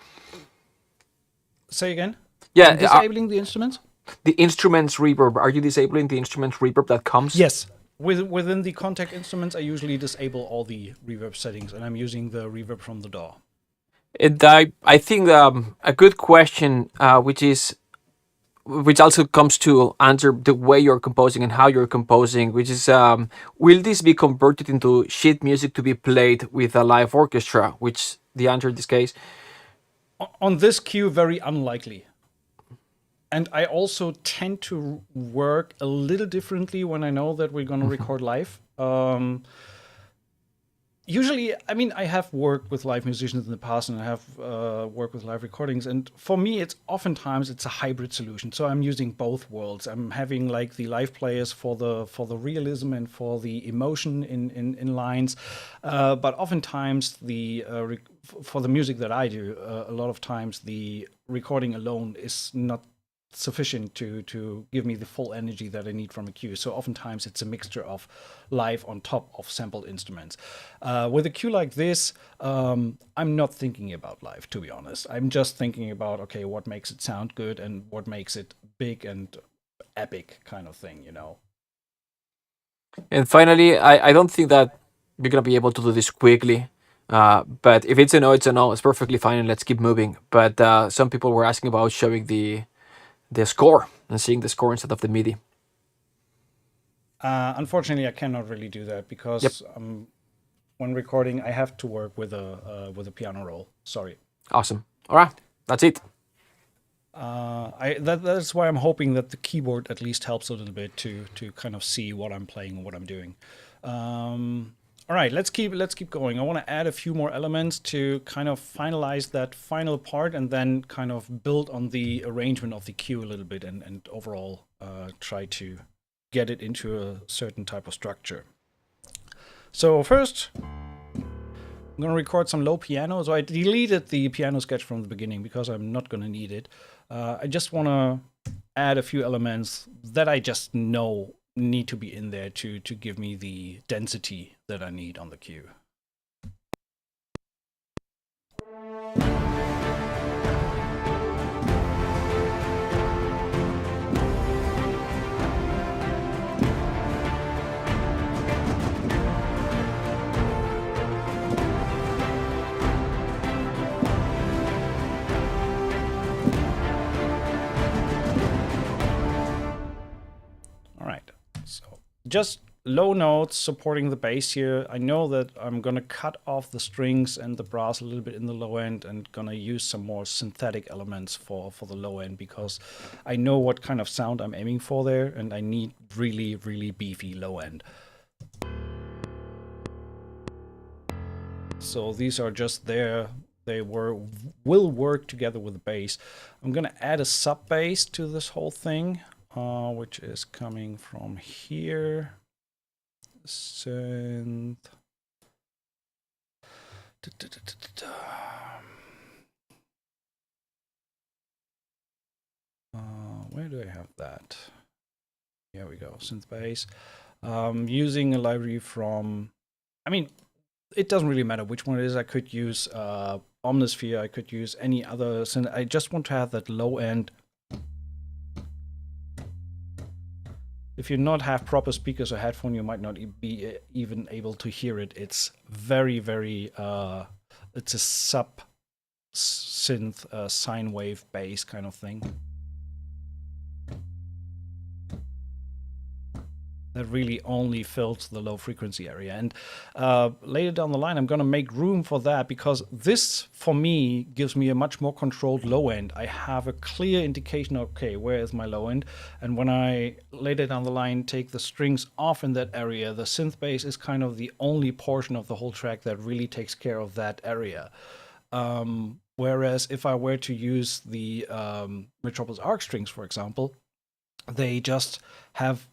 Say again? Yeah. Disabling the instruments? The instruments reverb. Are you disabling the instruments reverb that comes? Yes. Within the contact instruments, I usually disable all the reverb settings, and I'm using the reverb from the DAW. And I think a good question, which also comes to answer the way you're composing and how you're composing, which is, will this be converted into sheet music to be played with a live orchestra? Which the answer in this case, On this cue, very unlikely. And I also tend to work a little differently when I know that we're going to record live. Usually, I mean, I have worked with live musicians in the past, and I have worked with live recordings. And for me, it's a hybrid solution. So I'm using both worlds. I'm having like the live players for the realism and for the emotion in lines. But oftentimes, for the music that I do, a lot of times the recording alone is not sufficient to give me the full energy that I need from a cue. So oftentimes it's a mixture of live on top of sampled instruments. With a cue like this, I'm not thinking about live, to be honest. I'm just thinking about, okay, what makes it sound good and what makes it big and epic kind of thing, you know? and finally, I don't think that we're gonna be able to do this quickly. But if it's a no, it's a no. It's perfectly fine, and let's keep moving. But some people were asking about showing the score and seeing the score instead of the MIDI. Unfortunately, I cannot really do that because when recording, I have to work with a piano roll. Sorry. Awesome. All right, that's it. That's why I'm hoping that the keyboard at least helps a little bit to kind of see what I'm playing and what I'm doing. All right, let's keep going. I want to add a few more elements to kind of finalize that final part, and then kind of build on the arrangement of the cue a little bit, and overall try to get it into a certain type of structure. So first, I'm going to record some low piano. So I deleted the piano sketch from the beginning because I'm not going to need it. I just want to add a few elements that I just know need to be in there to give me the density that I need on the cue. Just low notes supporting the bass here. I know that I'm gonna cut off the strings and the brass a little bit in the low end, and gonna use some more synthetic elements for the low end, because I know what kind of sound I'm aiming for there, and I need really, really beefy low end. So these are just there. They will work together with the bass. I'm gonna add a sub bass to this whole thing, which is coming from here. Synth. Where do I have that? Here we go, synth bass. Using a library from, I mean, it doesn't really matter which one it is. I could use Omnisphere, I could use any other synth. I just want to have that low end. If you not have proper speakers or headphone, you might not be even able to hear it. It's very, very, it's a sub synth sine wave bass kind of thing. That really only fills the low frequency area. And later down the line, I'm going to make room for that, because this, for me, gives me a much more controlled low end. I have a clear indication, okay, where is my low end? And when I later down the line take the strings off in that area, the synth bass is kind of the only portion of the whole track that really takes care of that area. Whereas if I were to use the Metropolis ARC strings, for example, they just have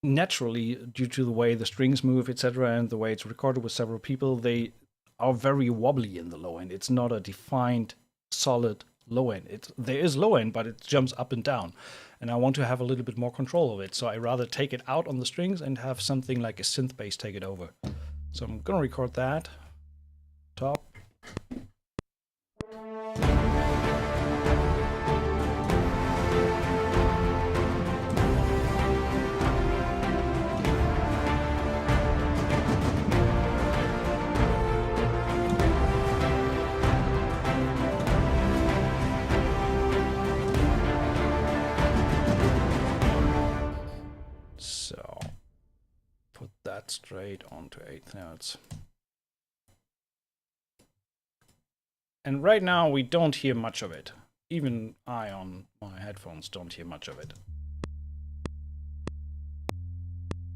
naturally, due to the way the strings move, etc., and the way it's recorded with several people, they are very wobbly in the low end. It's not a defined, solid low end. There is low end, but it jumps up and down. And I want to have a little bit more control of it. So I rather take it out on the strings and have something like a synth bass take it over. So I'm going to record that. Top. that straight onto 8th notes. And right now we don't hear much of it. Even I on my headphones don't hear much of it.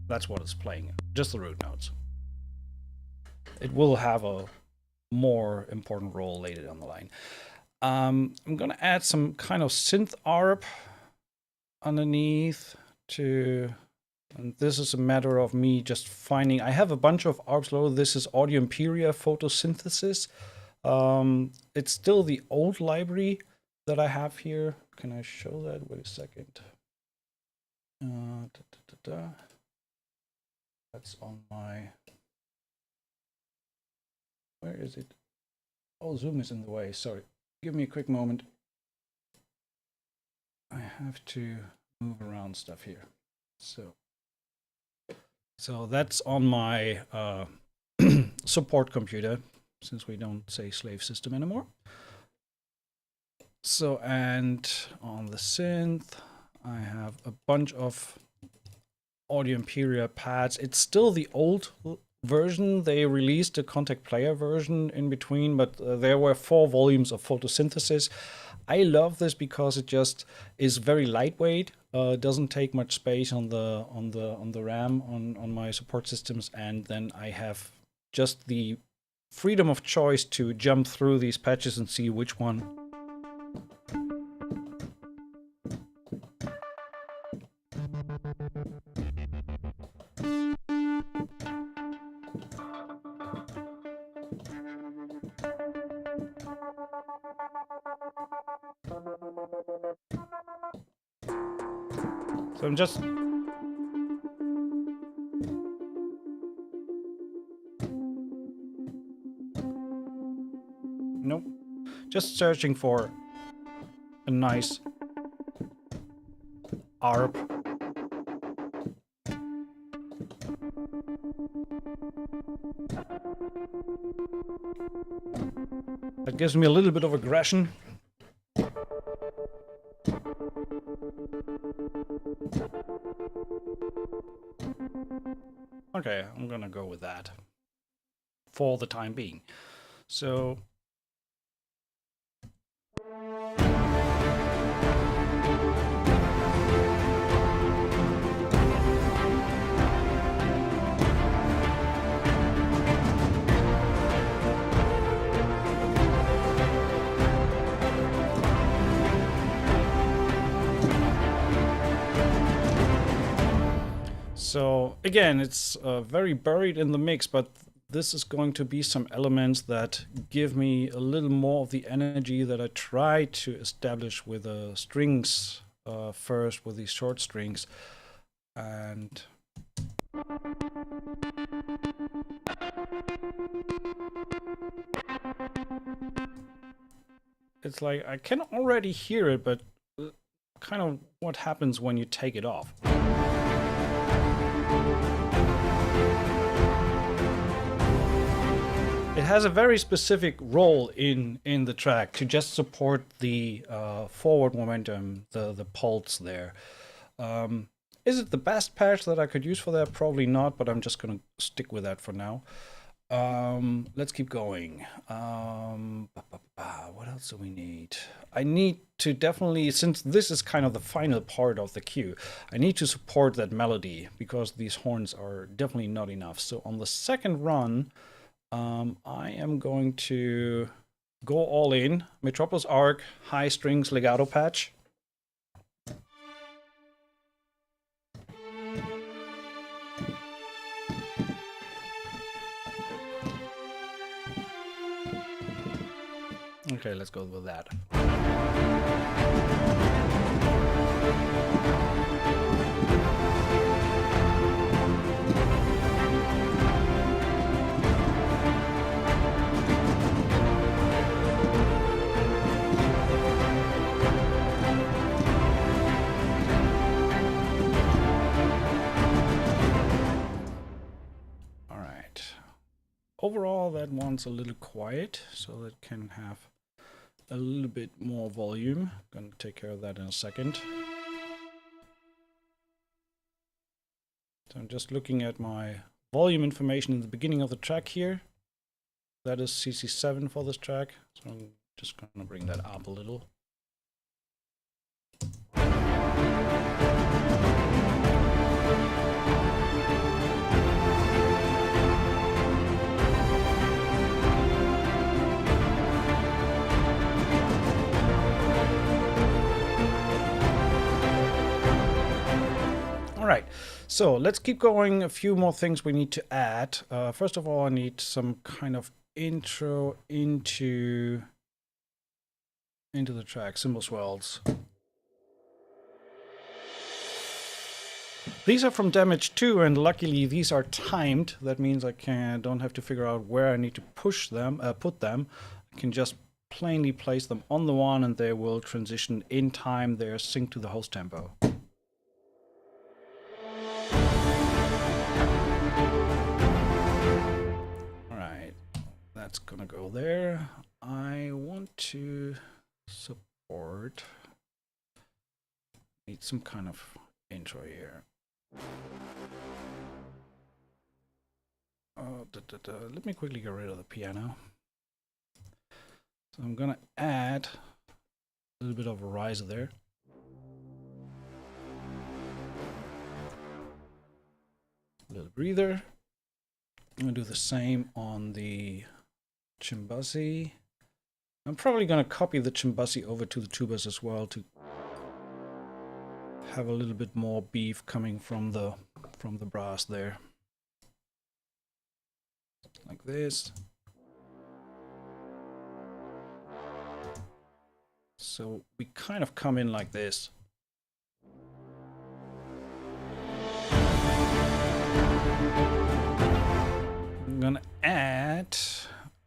That's what it's playing, just the root notes. It will have a more important role later down the line. I'm gonna add some kind of synth ARP underneath to, and this is a matter of me just finding, I have a bunch of ARPs loaded. This is Audio Imperia photosynthesis. It's still the old library that I have here. Can I show that? Wait a second. That's on my, where is it? Oh, Zoom is in the way, sorry. Give me a quick moment. I have to move around stuff here. So that's on my support computer, since we don't say slave system anymore. So, and on the synth, I have a bunch of Audio Imperia pads. It's still the old version. They released a Contact Player version in between, but there were 4 volumes of photosynthesis. I love this because it just is very lightweight. Doesn't take much space on the RAM on my support systems, and then I have just the freedom of choice to jump through these patches and see which one. So I'm just nope, just searching for a nice ARP. That gives me a little bit of aggression. Okay, I'm gonna go with that for the time being. So again, it's very buried in the mix, but this is going to be some elements that give me a little more of the energy that I try to establish with the strings first, with these short strings. And it's like I can already hear it, but kind of what happens when you take it off. It has a very specific role in the track to just support the forward momentum, the pulse there. Is it the best patch that I could use for that? Probably not, but I'm just going to stick with that for now. Let's keep going. What else do we need? I need to definitely, since this is kind of the final part of the cue, I need to support that melody because these horns are definitely not enough. So on the second run, I am going to go all in. Metropolis Arc, high strings legato patch. Okay, let's go with that. All right. Overall, that one's a little quiet, so that can have a little bit more volume. Gonna take care of that in a second. So I'm just looking at my volume information in the beginning of the track here. That is CC7 for this track. So I'm just going to bring that up a little. All right, so let's keep going. A few more things we need to add. First of all, I need some kind of intro into the track, cymbal swells. These are from Damage 2, and luckily these are timed. That means I don't have to figure out where I need to put them. I can just plainly place them on the one, and they will transition in time. They're synced to the host tempo. That's gonna go there. I want to support, need some kind of intro here. Let me quickly get rid of the piano. So I'm gonna add a little bit of a riser there. A little breather. I'm gonna do the same on the Chimbassi. I'm probably going to copy the Chimbassi over to the tubas as well to have a little bit more beef coming from the brass there. Like this. So we kind of come in like this. I'm going to add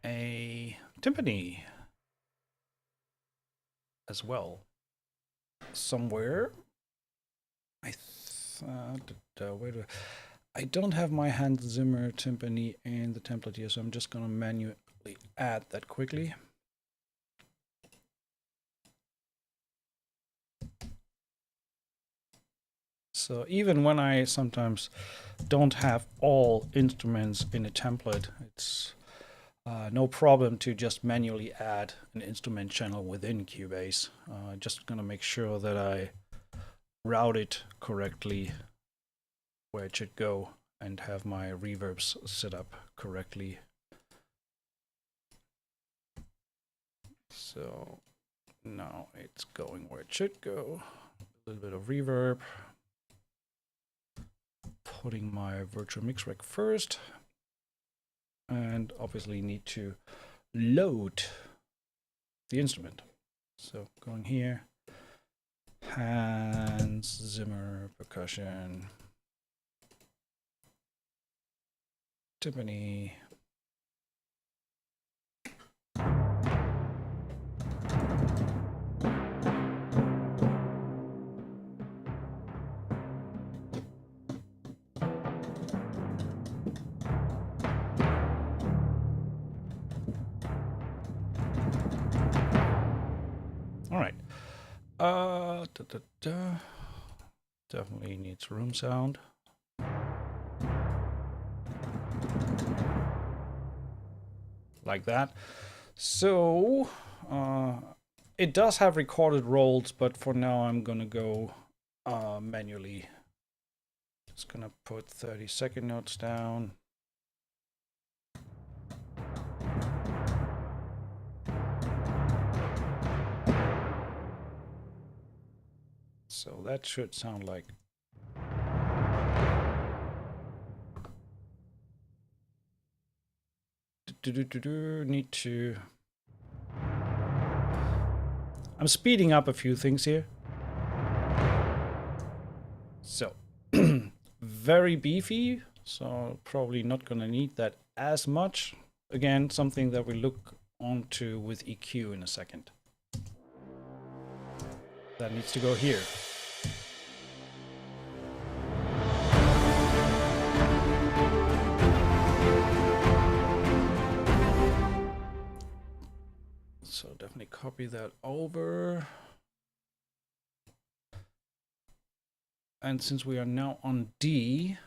a timpani as well somewhere. I don't have my Hans Zimmer timpani in the template here, so I'm just going to manually add that quickly. So even when I sometimes don't have all instruments in a template, it's no problem to just manually add an instrument channel within Cubase. Just gonna make sure that I route it correctly where it should go and have my reverbs set up correctly. So now it's going where it should go. A little bit of reverb. Putting my virtual mix rack first. And obviously need to load the instrument. So going here, Hans Zimmer percussion, timpani, all right. Definitely needs room sound. Like that. So it does have recorded rolls, but for now I'm gonna go manually. Just gonna put 30-second notes down. So that should sound like. Need to. I'm speeding up a few things here. So very beefy, so probably not gonna need that as much. Again, something that we look onto with EQ in a second. That needs to go here. So definitely copy that over. And since we are now on D,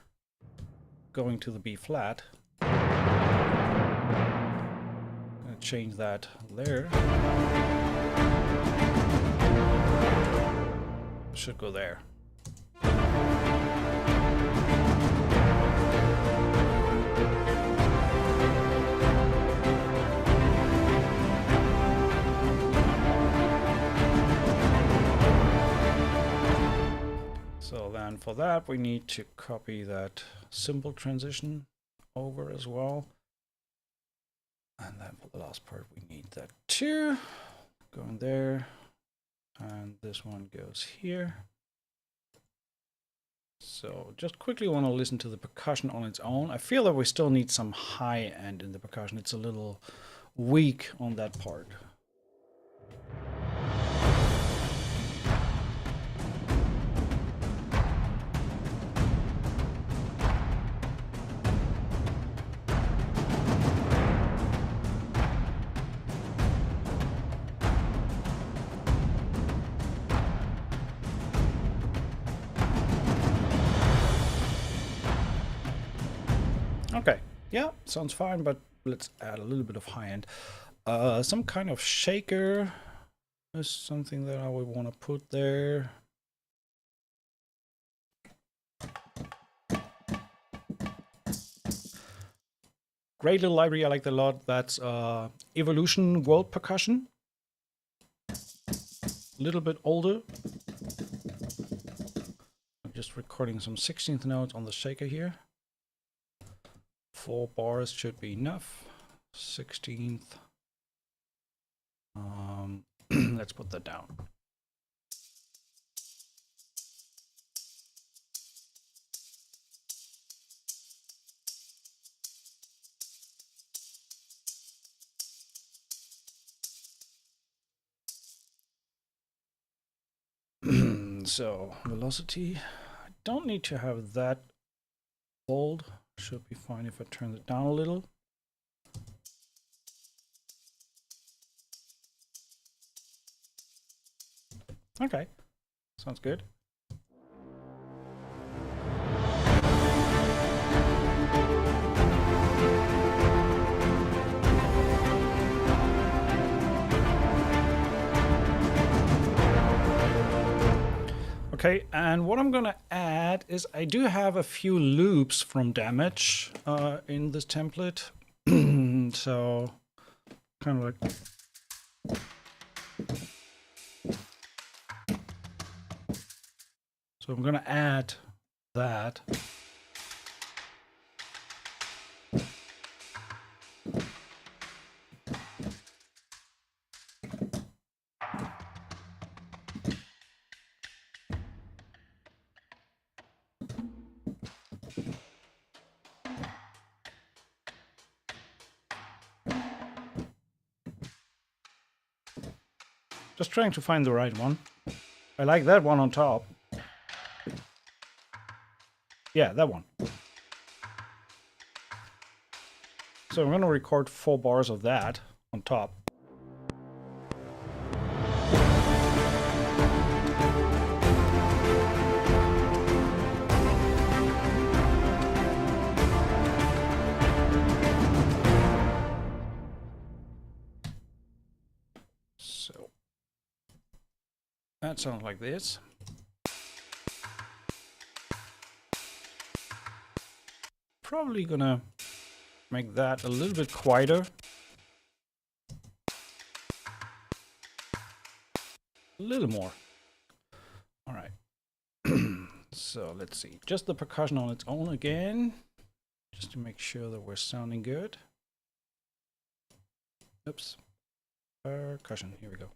going to the B flat. Gonna change that there. Should go there. So then for that we need to copy that cymbal transition over as well. And then for the last part we need that too. Going there. And this one goes here. So just quickly want to listen to the percussion on its own. I feel that we still need some high end in the percussion. It's a little weak on that part. Okay, yeah, sounds fine, but let's add a little bit of high end. Some kind of shaker is something that I would want to put there. Great little library, I like that a lot. That's Evolution World Percussion. A little bit older. I'm just recording some 16th notes on the shaker here. 4 bars should be enough. 16th. Let's put that down. So velocity, I don't need to have that bold. Should be fine if I turn it down a little. Okay, sounds good. Okay, and what I'm gonna add is I do have a few loops from Damage in this template. So kind of like so I'm gonna add that. Just trying to find the right one. I like that one on top. Yeah, that one. So I'm going to record 4 bars of that on top. So that sounds like this. Probably gonna make that a little bit quieter. A little more. All right. So let's see. Just the percussion on its own again, just to make sure that we're sounding good. Oops. Percussion. Here we go.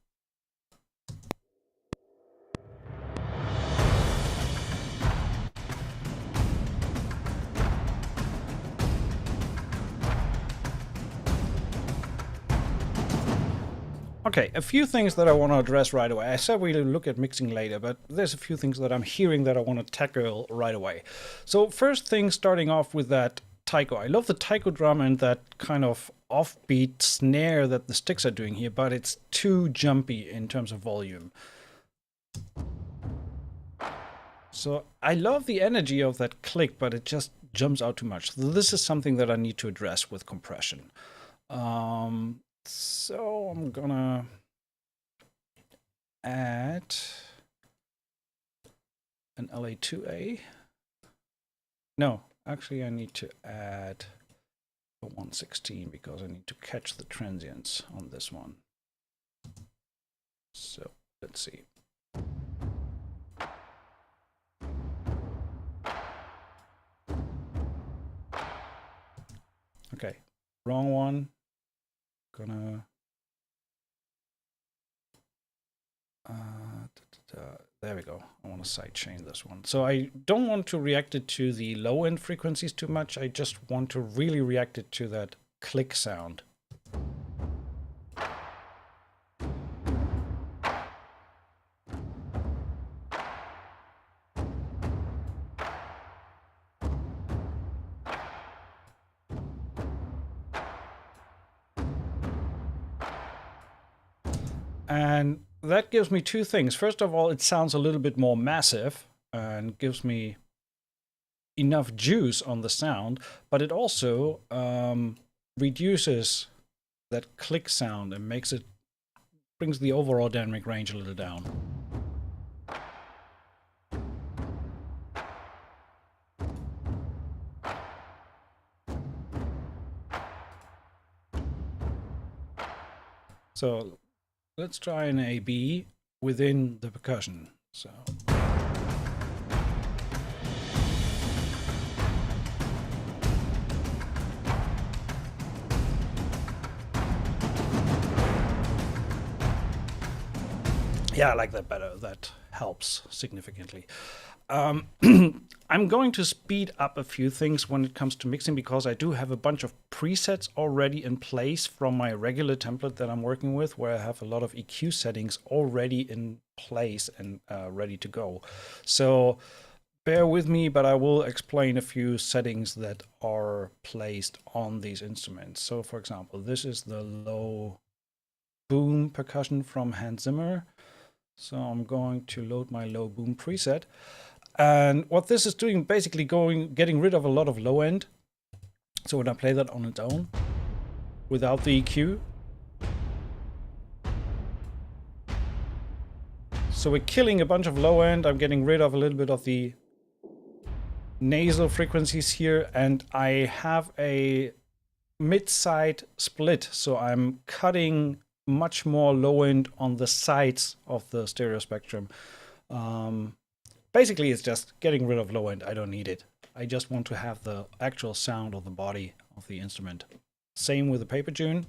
Okay, a few things that I want to address right away. I said we'll look at mixing later, but there's a few things that I'm hearing that I want to tackle right away. So first thing, starting off with that taiko. I love the taiko drum and that kind of offbeat snare that the sticks are doing here, but it's too jumpy in terms of volume. So I love the energy of that click, but it just jumps out too much. So this is something that I need to address with compression. So I'm gonna add an LA2A. No, actually I need to add a 116 because I need to catch the transients on this one. So let's see. Okay, wrong one. Gonna there we go. I want to sidechain this one. So I don't want to react it to the low end frequencies too much. I just want to really react it to that click sound. And that gives me two things. First of all, it sounds a little bit more massive and gives me enough juice on the sound, but it also reduces that click sound and brings the overall dynamic range a little down. So let's try an A-B within the percussion. So. Yeah, I like that better. That helps significantly. I'm going to speed up a few things when it comes to mixing because I do have a bunch of presets already in place from my regular template that I'm working with, where I have a lot of EQ settings already in place and ready to go. So bear with me, but I will explain a few settings that are placed on these instruments. So for example, this is the low boom percussion from Hans Zimmer. So I'm going to load my low boom preset. And what this is doing, basically getting rid of a lot of low end. So when I play that on its own, without the EQ. So we're killing a bunch of low end. I'm getting rid of a little bit of the nasal frequencies here. And I have a mid-side split. So I'm cutting much more low end on the sides of the stereo spectrum. Basically, it's just getting rid of low end. I don't need it. I just want to have the actual sound of the body of the instrument. Same with the paper tune.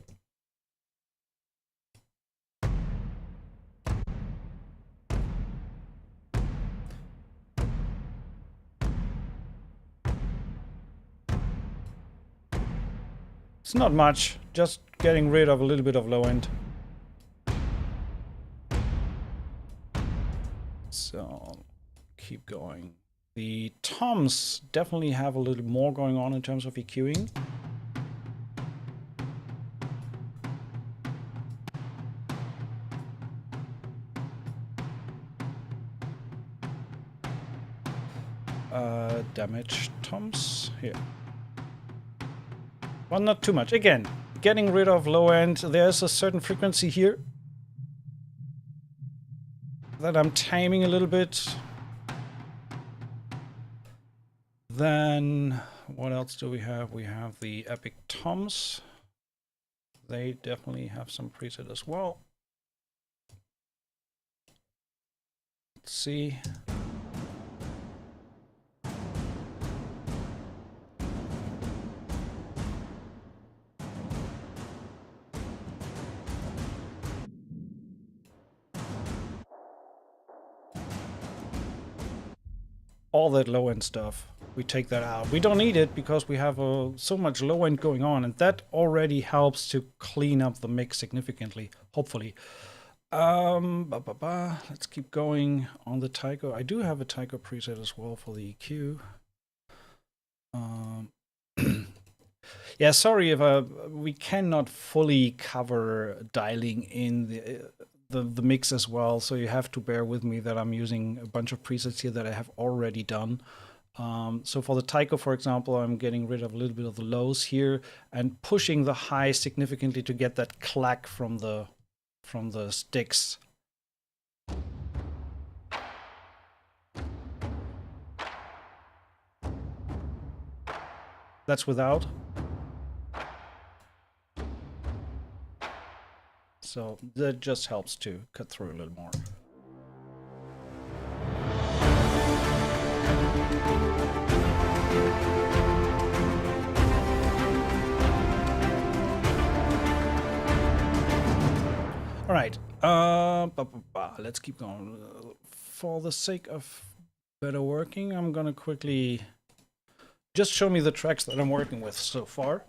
It's not much, just getting rid of a little bit of low end. So keep going. The toms definitely have a little more going on in terms of EQing. Damage toms here. Well, not too much. Again, getting rid of low end. There's a certain frequency here that I'm timing a little bit. Then what else do we have? We have the Epic toms. They definitely have some preset as well. Let's see. All that low end stuff, we take that out. We don't need it because we have so much low end going on, and that already helps to clean up the mix significantly, hopefully. Let's keep going on the Tycho. I do have a Tycho preset as well for the EQ. Yeah, sorry if we cannot fully cover dialing in the mix as well, so you have to bear with me that I'm using a bunch of presets here that I have already done. So for the taiko, for example, I'm getting rid of a little bit of the lows here and pushing the high significantly to get that clack from the sticks. That's without. So that just helps to cut through a little more. All right, let's keep going. For the sake of better working, I'm gonna quickly just show me the tracks that I'm working with so far.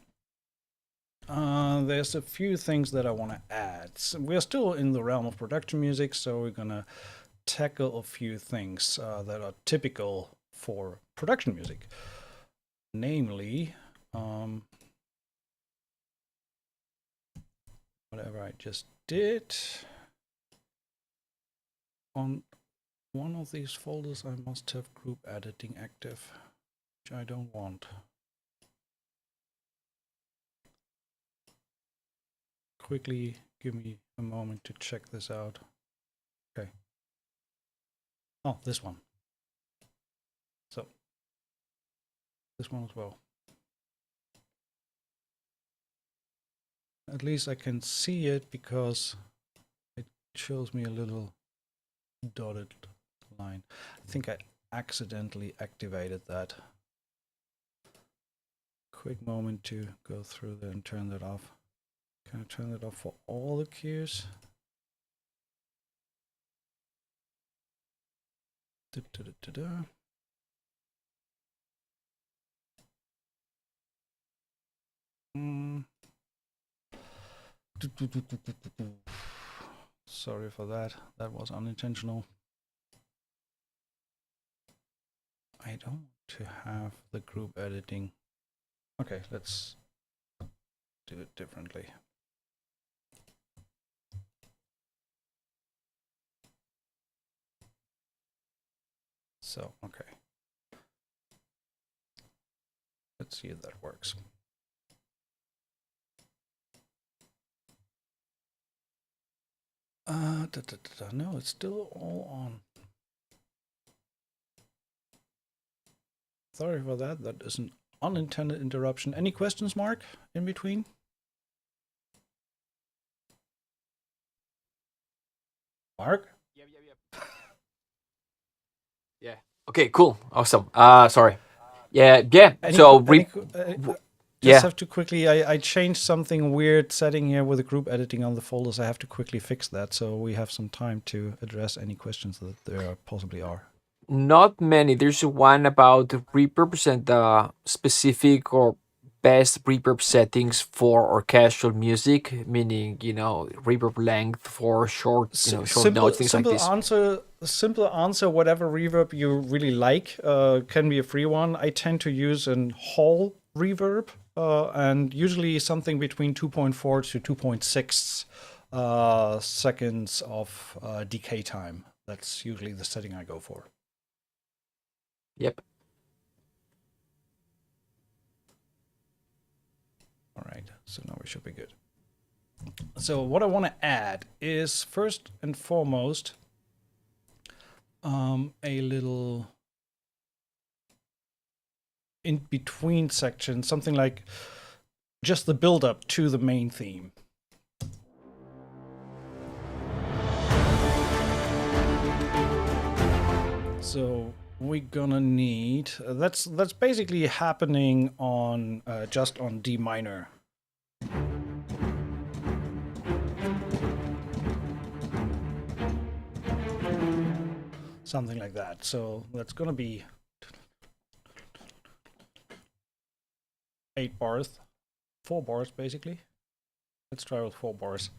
There's a few things that I want to add. So we're still in the realm of production music, so we're gonna tackle a few things that are typical for production music. Namely, whatever I just did. On one of these folders, I must have group editing active, which I don't want. Quickly give me a moment to check this out. Okay. Oh, this one. So, this one as well. At least I can see it because it shows me a little dotted line. I think I accidentally activated that. Quick moment to go through there and turn that off. Can I turn it off for all the cues? Sorry for that. That was unintentional. I don't want to have the group editing. Okay, let's do it differently. So, okay. Let's see if that works. No, it's still all on. Sorry for that. That is an unintended interruption. Any questions, Mark, in between? Mark? Yep. Yeah. Okay, cool. Awesome. Sorry. Yeah. Just have to quickly, I changed something weird setting here with the group editing on the folders. I have to quickly fix that so we have some time to address any questions that there possibly are. Not many. There's one about the reverb and the specific or best reverb settings for orchestral music, meaning, reverb length for short, short notes, things like this. Simple answer, whatever reverb you really like, can be a free one. I tend to use an Hall reverb, and usually something between 2.4 to 2.6 seconds of decay time. That's usually the setting I go for. Yep. All right, so now we should be good. So what I want to add is first and foremost a little in between section, something like just the build up to the main theme. So we're gonna need that's basically happening on just on D minor. Something like that. So that's gonna be 8 bars, 4 bars basically. Let's try with 4 bars.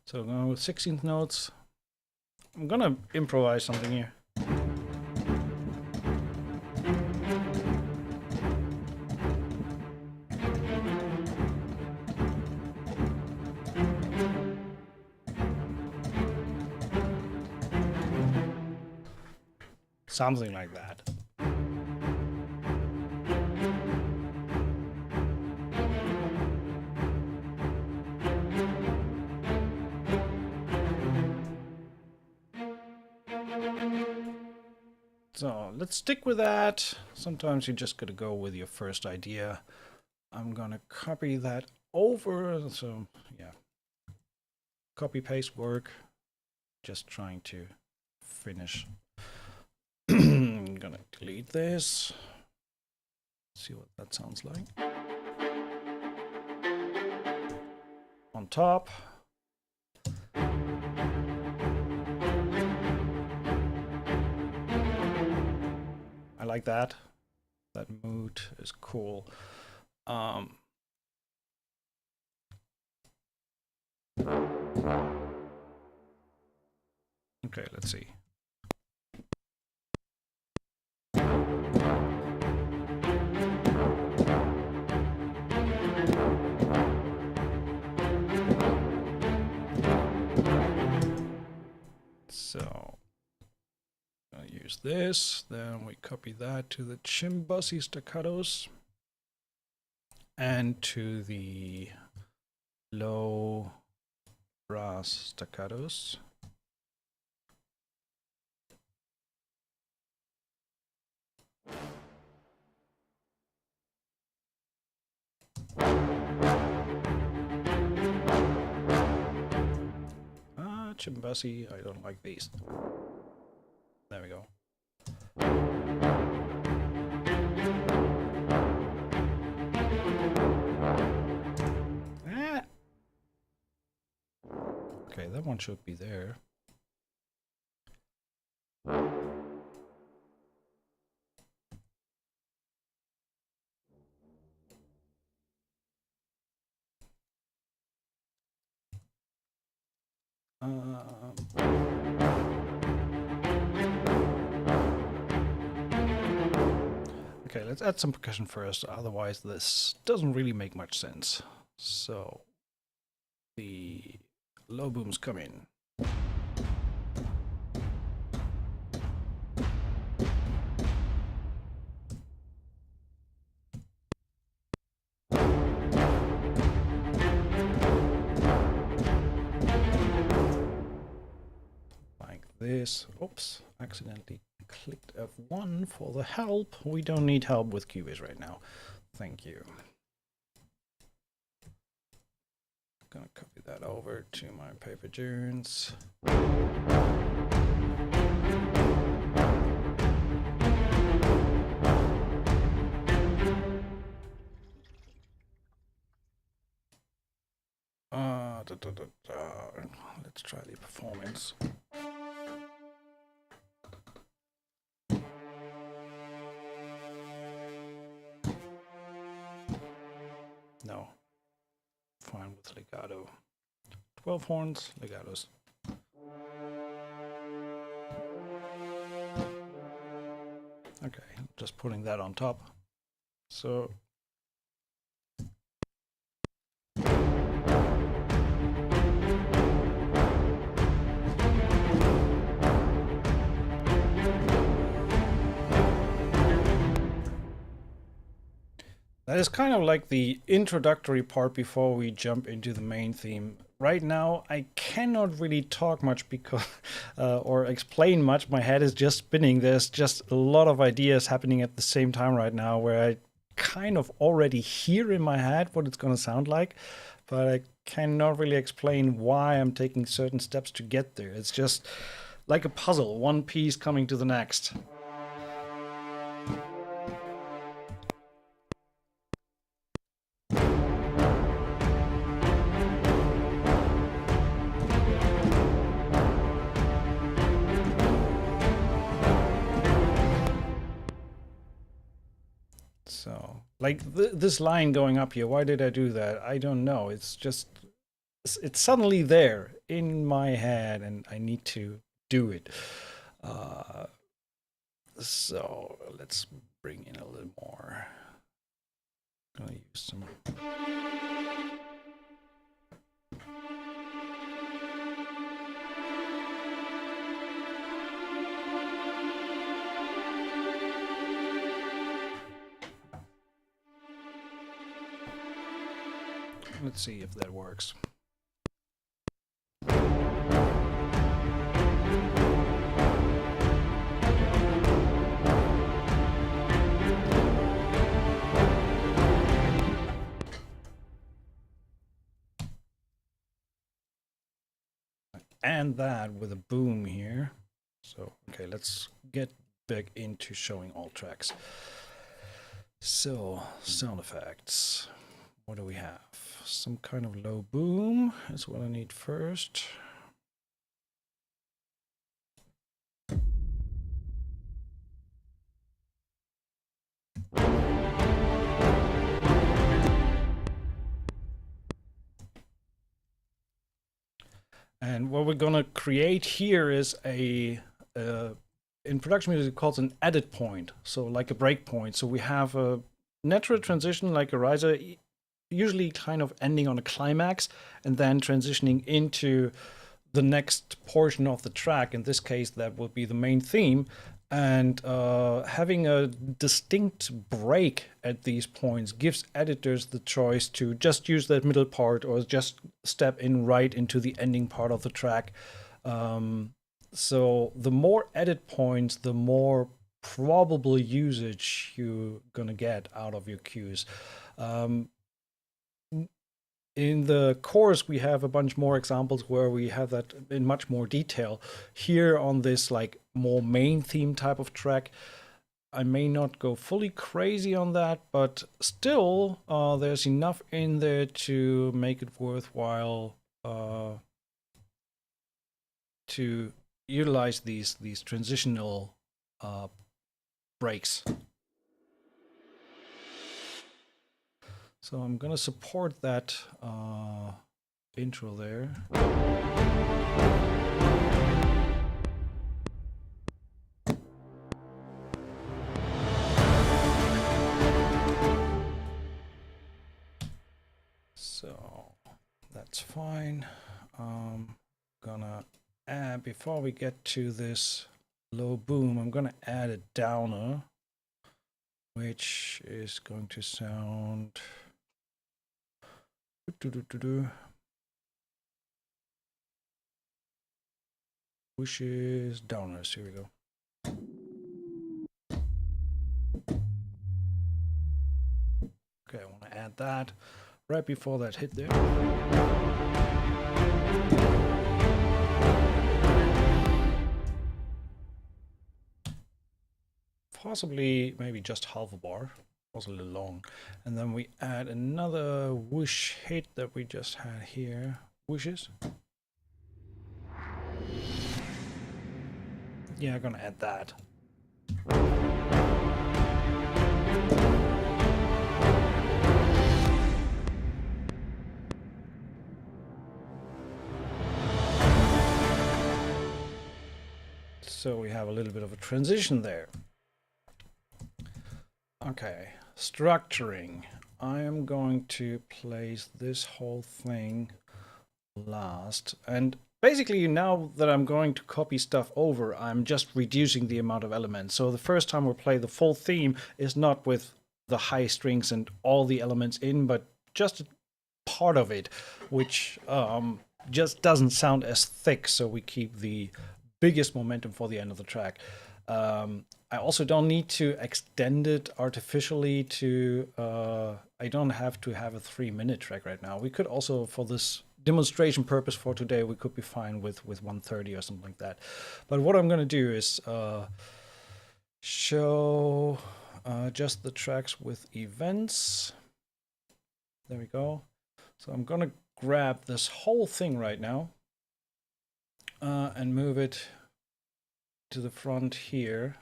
So I'm going with 16th notes. I'm gonna improvise something here. Something like that. So let's stick with that. Sometimes you just gotta go with your first idea. I'm gonna copy that over. So yeah, copy paste work. Just trying to finish. I'm gonna delete this. See what that sounds like. On top. I like that. That mood is cool. Okay, let's see. So I'll use this, then we copy that to the chimbusy staccatos and to the low brass staccatos. Chimbusy, I don't like these. There we go. Okay, that one should be there. Okay, let's add some percussion first, otherwise this doesn't really make much sense. So the low booms come in. Like this. Oops, accidentally clicked F1 for the help. We don't need help with Cubase right now. Thank you. Gonna copy that over to my paper tunes. Let's try the performance. No. Fine with legato. 12 horns, legatos. Okay, just putting that on top. So that is kind of like the introductory part before we jump into the main theme. Right now, I cannot really talk much because, or explain much. My head is just spinning. There's just a lot of ideas happening at the same time right now where I kind of already hear in my head what it's going to sound like, but I cannot really explain why I'm taking certain steps to get there. It's just like a puzzle, one piece coming to the next. So, like this line going up here, why did I do that? I don't know. It's just, it's suddenly there in my head and I need to do it. So let's bring in a little more. I'm gonna use some. Let's see if that works. And that with a boom here. So, okay, let's get back into showing all tracks. So, sound effects. What do we have? Some kind of low boom is what I need first. And what we're gonna create here is a in production music it's called an edit point, so like a break point. So we have a natural transition like a riser, usually kind of ending on a climax and then transitioning into the next portion of the track. In this case, that will be the main theme. And having a distinct break at these points gives editors the choice to just use that middle part or just step in right into the ending part of the track. So the more edit points, the more probable usage you're gonna get out of your cues. In the course, we have a bunch more examples where we have that in much more detail. Here on this like more main theme type of track, I may not go fully crazy on that, but still there's enough in there to make it worthwhile to utilize these transitional breaks. So I'm gonna support that intro there. So that's fine. Gonna add, before we get to this low boom, I'm gonna add a downer, which is going to sound wishes, downers. Here we go. Okay, I want to add that right before that hit there. Possibly maybe just half a bar. Was a little long. And then we add another whoosh hit that we just had here. Whooshes. Yeah, I'm gonna add that. So we have a little bit of a transition there. Okay, structuring. I am going to place this whole thing last. And basically now that I'm going to copy stuff over, I'm just reducing the amount of elements. So the first time we play the full theme is not with the high strings and all the elements in, but just part of it, which just doesn't sound as thick. So we keep the biggest momentum for the end of the track. I also don't need to extend it artificially to, I don't have to have a 3-minute track right now. We could also, for this demonstration purpose for today, we could be fine with 1:30 or something like that. But what I'm going to do is show just the tracks with events. There we go. So I'm going to grab this whole thing right now and move it to the front here.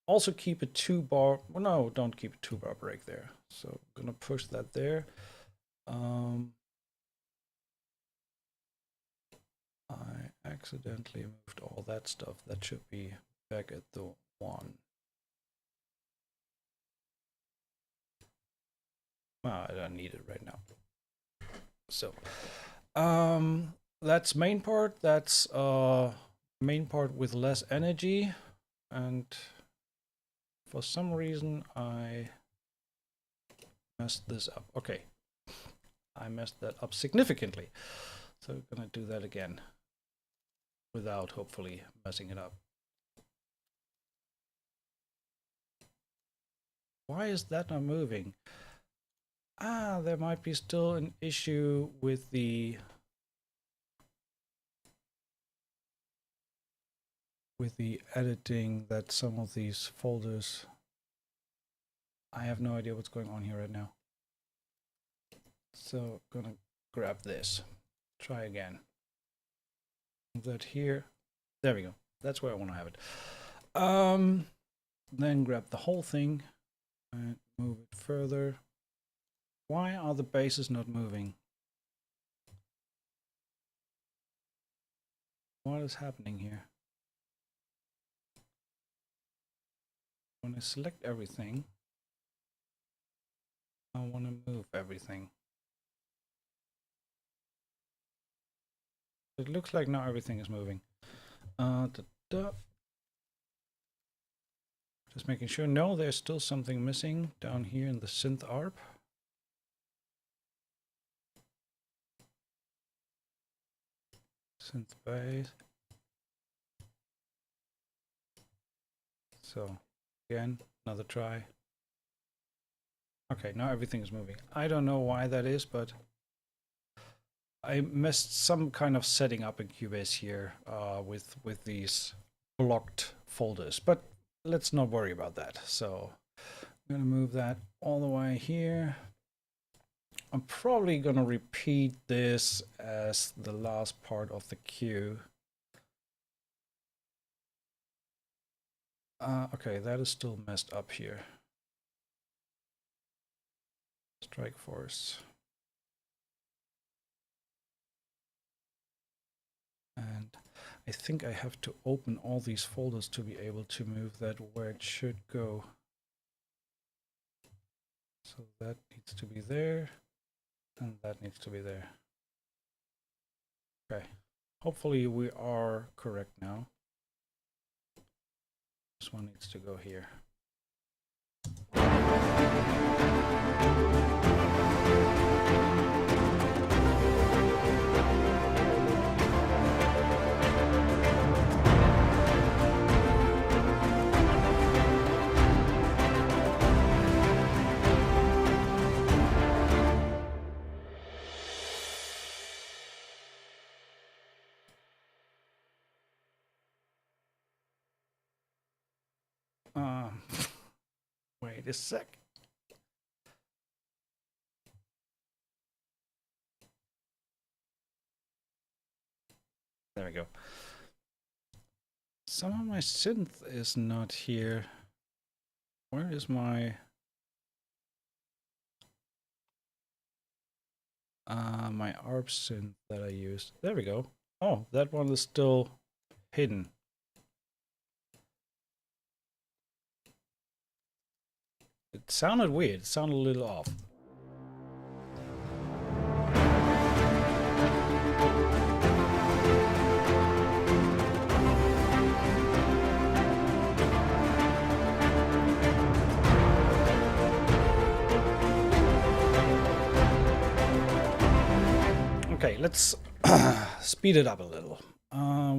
Also keep a 2-bar, well, no, don't keep a 2-bar break there. So I'm gonna push that there. I accidentally moved all that stuff. That should be back at the 1. Well, I don't need it right now. So that's main part. That's main part with less energy, and for some reason I messed this up. Okay, I messed that up significantly. So we're gonna do that again without hopefully messing it up. Why is that not moving? Ah, there might be still an issue with the editing, that some of these folders, I have no idea what's going on here right now. So I'm gonna grab this, try again. Move that here. There we go. That's where I want to have it. Then grab the whole thing and move it further. Why are the basses not moving? What is happening here? When I select everything, I want to move everything. It looks like now everything is moving. Just making sure. No, there's still something missing down here in the synth ARP. Synth bass. So again, another try. Okay, now everything is moving. I don't know why that is, but I messed some kind of setting up in Cubase here with these blocked folders, but let's not worry about that. So I'm gonna move that all the way here. I'm probably gonna repeat this as the last part of the cue. Okay, that is still messed up here. Strike force. And I think I have to open all these folders to be able to move that where it should go. So that needs to be there, and that needs to be there. Okay, hopefully we are correct now. This one needs to go here. Wait a sec. There we go. Some of my synth is not here. Where is my my ARP synth that I used? There we go. Oh, that one is still hidden. It sounded weird. It sounded a little off. Okay, let's speed it up a little.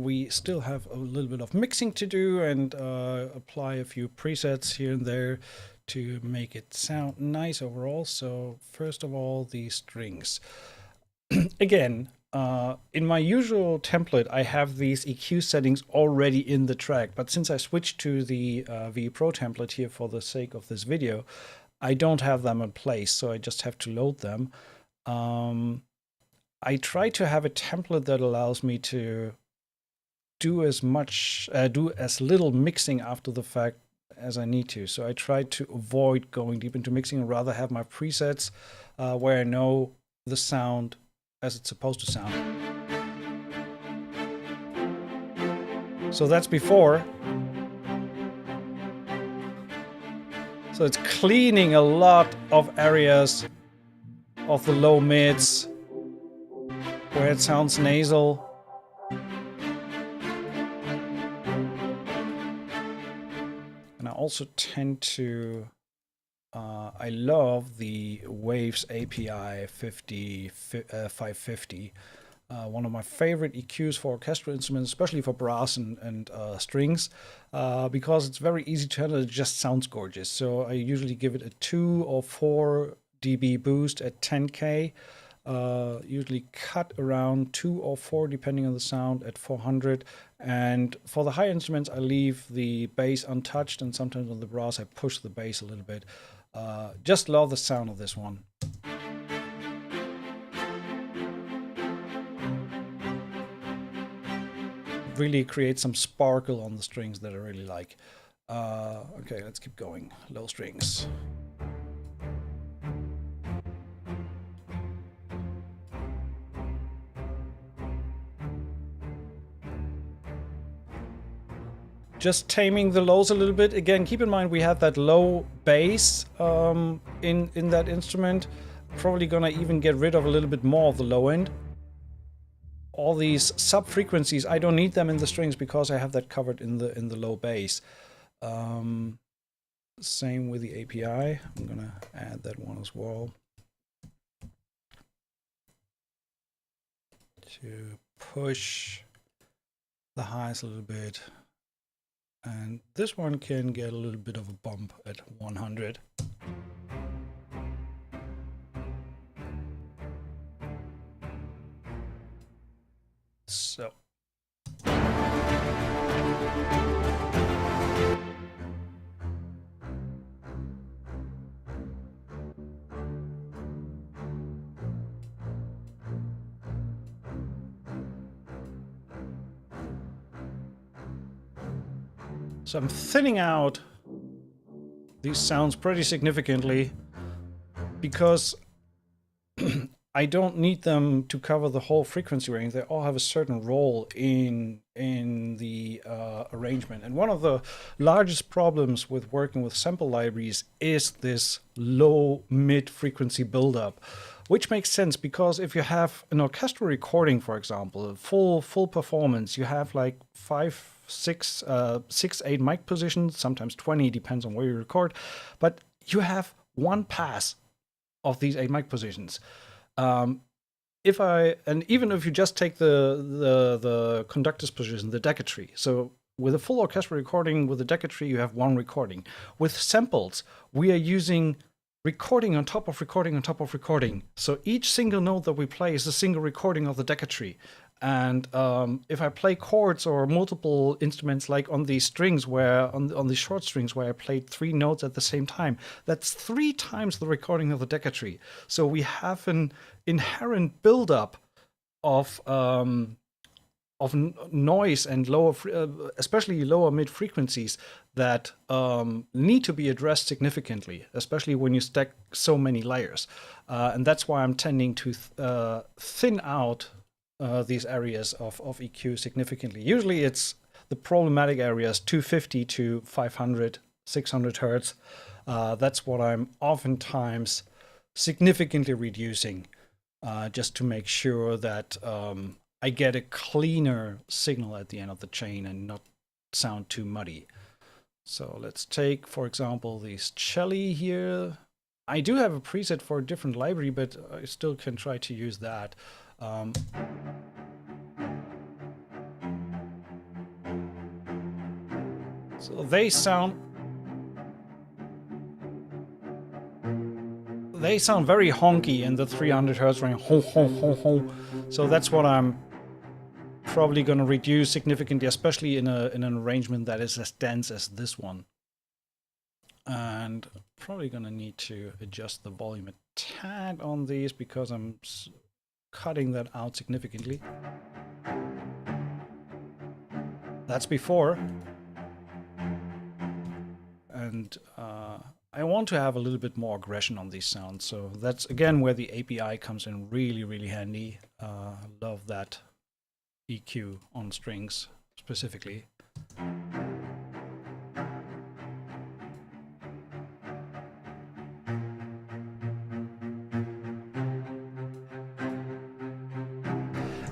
We still have a little bit of mixing to do and apply a few presets here and there to make it sound nice overall. So first of all, the strings. Again, in my usual template, I have these EQ settings already in the track, but since I switched to the VE Pro template here for the sake of this video, I don't have them in place, so I just have to load them. I try to have a template that allows me to do as little mixing after the fact as I need to. So I try to avoid going deep into mixing and rather have my presets where I know the sound as it's supposed to sound. So that's before. So it's cleaning a lot of areas of the low mids where it sounds nasal. And I also tend to I love the Waves API 550. One of my favorite EQs for orchestral instruments, especially for brass and strings, because it's very easy to handle. It just sounds gorgeous. So I usually give it a 2 or 4 dB boost at 10K. Usually cut around 2 or 4 depending on the sound at 400. And for the high instruments, I leave the bass untouched, and sometimes on the brass I push the bass a little bit. Just love the sound of this one. Really creates some sparkle on the strings that I really like. Okay, let's keep going. Low strings. Just taming the lows a little bit. Again, keep in mind we have that low bass in that instrument. Probably gonna even get rid of a little bit more of the low end. All these sub frequencies, I don't need them in the strings because I have that covered in the low bass. Same with the API. I'm gonna add that one as well to push the highs a little bit. And this one can get a little bit of a bump at 100. So. So I'm thinning out these sounds pretty significantly because I don't need them to cover the whole frequency range. They all have a certain role in the arrangement. And one of the largest problems with working with sample libraries is this low mid frequency buildup, which makes sense because if you have an orchestral recording, for example, a full performance, you have like 5, 6, 8 mic positions, sometimes 20, depends on where you record, but you have one pass of these 8 mic positions. Even if you just take the conductor's position, the decatry. So with a full orchestral recording with a decatry, you have one recording. With samples, we are using recording on top of recording on top of recording. So each single note that we play is a single recording of the decatry. And if I play chords or multiple instruments, like on these strings, where on the short strings where I played 3 notes at the same time, that's 3 times the recording of the decatry. So we have an inherent buildup of noise and lower, especially lower mid frequencies that need to be addressed significantly, especially when you stack so many layers. And that's why I'm tending to thin out these areas of EQ significantly. Usually it's the problematic areas 250 to 500, 600 hertz. That's what I'm oftentimes significantly reducing just to make sure that I get a cleaner signal at the end of the chain and not sound too muddy. So let's take, for example, this cello here. I do have a preset for a different library, but I still can try to use that. So they sound very honky in the 300 hertz range. Ho, ho, ho, ho. So that's what I'm probably going to reduce significantly, especially in an arrangement that is as dense as this one. And probably going to need to adjust the volume a tad on these because I'm cutting that out significantly. That's before. And I want to have a little bit more aggression on these sounds. So that's again where the API comes in really, really handy. Love that EQ on strings specifically.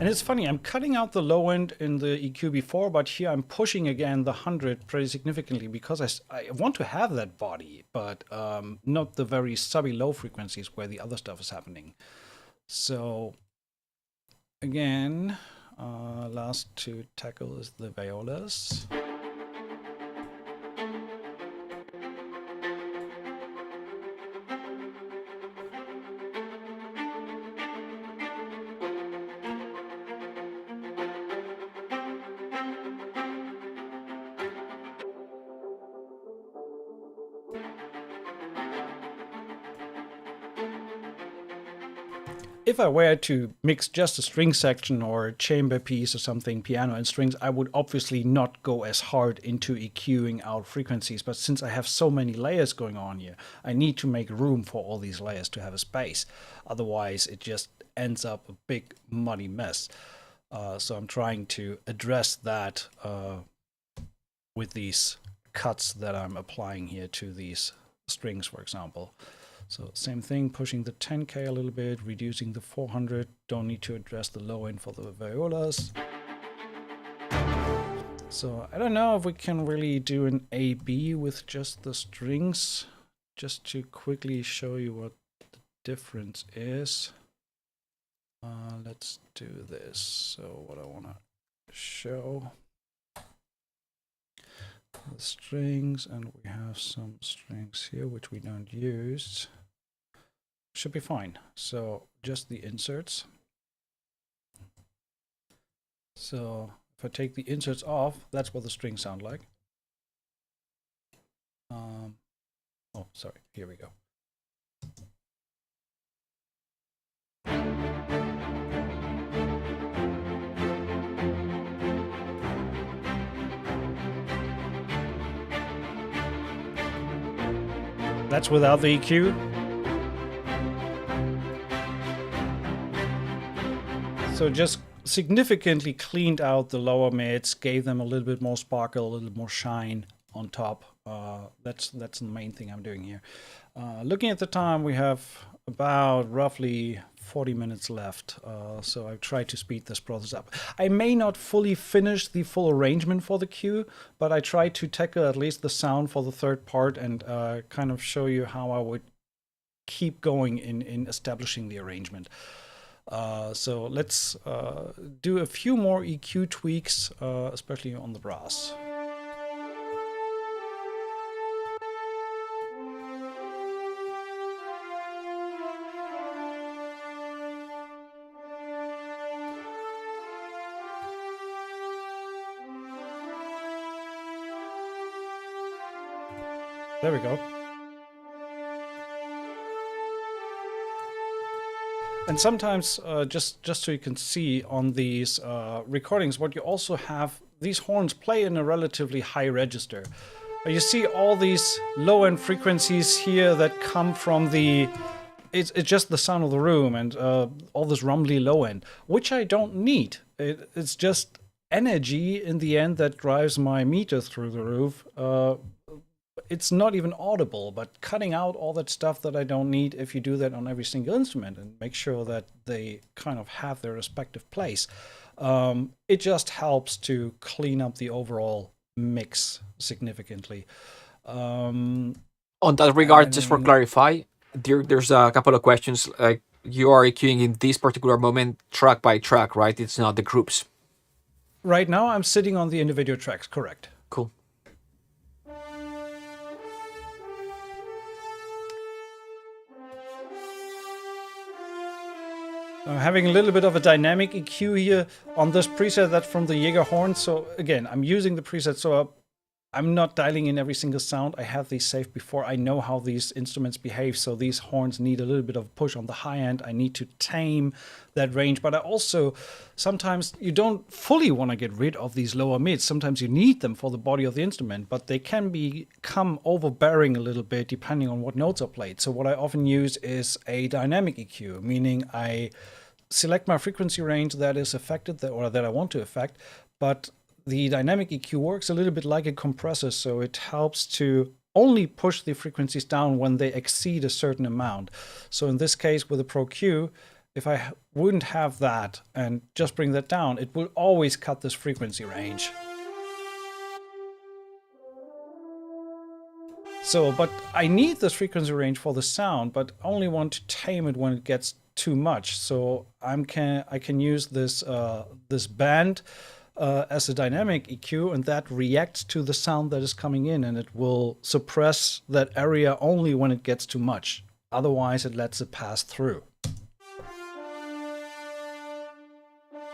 And it's funny, I'm cutting out the low end in the EQ before, but here I'm pushing again the 100 pretty significantly because I want to have that body, but not the very subby low frequencies where the other stuff is happening. So again, last to tackle is the violas. If I were to mix just a string section or a chamber piece or something, piano and strings, I would obviously not go as hard into EQing out frequencies. But since I have so many layers going on here, I need to make room for all these layers to have a space. Otherwise, it just ends up a big muddy mess. So I'm trying to address that with these cuts that I'm applying here to these strings, for example. So same thing, pushing the 10K a little bit, reducing the 400. Don't need to address the low end for the violas. So I don't know if we can really do an A-B with just the strings. Just to quickly show you what the difference is. Let's do this. So what I want to show. The strings, and we have some strings here which we don't use. Should be fine. So just the inserts. So if I take the inserts off, that's what the strings sound like. Oh, sorry, here we go. That's without the EQ. So just significantly cleaned out the lower mids, gave them a little bit more sparkle, a little more shine on top. That's the main thing I'm doing here. Looking at the time, we have about roughly 40 minutes left. So I've tried to speed this process up. I may not fully finish the full arrangement for the cue, but I tried to tackle at least the sound for the third part and kind of show you how I would keep going in establishing the arrangement. So let's do a few more EQ tweaks, especially on the brass. There we go. And sometimes, just so you can see on these recordings, what you also have, these horns play in a relatively high register. You see all these low-end frequencies here that come from the... It's just the sound of the room and all this rumbly low-end, which I don't need. It's just energy in the end that drives my meter through the roof. It's not even audible, but cutting out all that stuff that I don't need, if you do that on every single instrument and make sure that they kind of have their respective place, it just helps to clean up the overall mix significantly. On that regard, just for clarify, there's a couple of questions. Like, you are EQing in this particular moment track by track, right? It's not the groups. Right now, I'm sitting on the individual tracks, correct. Cool. I'm having a little bit of a dynamic EQ here on this preset that's from the Jaeger horn. So again, I'm using the preset, so I'm not dialing in every single sound. I have these saved before. I know how these instruments behave, so these horns need a little bit of push on the high end. I need to tame that range, but I also, sometimes you don't fully want to get rid of these lower mids. Sometimes you need them for the body of the instrument, but they can become overbearing a little bit depending on what notes are played. So what I often use is a dynamic EQ, meaning I select my frequency range that is affected or that I want to affect, but the dynamic EQ works a little bit like a compressor, so it helps to only push the frequencies down when they exceed a certain amount. So in this case with the Pro Q, if I wouldn't have that and just bring that down, it will always cut this frequency range. So, but I need this frequency range for the sound, but only want to tame it when it gets too much. So I can use this this band as a dynamic EQ, and that reacts to the sound that is coming in, and it will suppress that area only when it gets too much. Otherwise, it lets it pass through,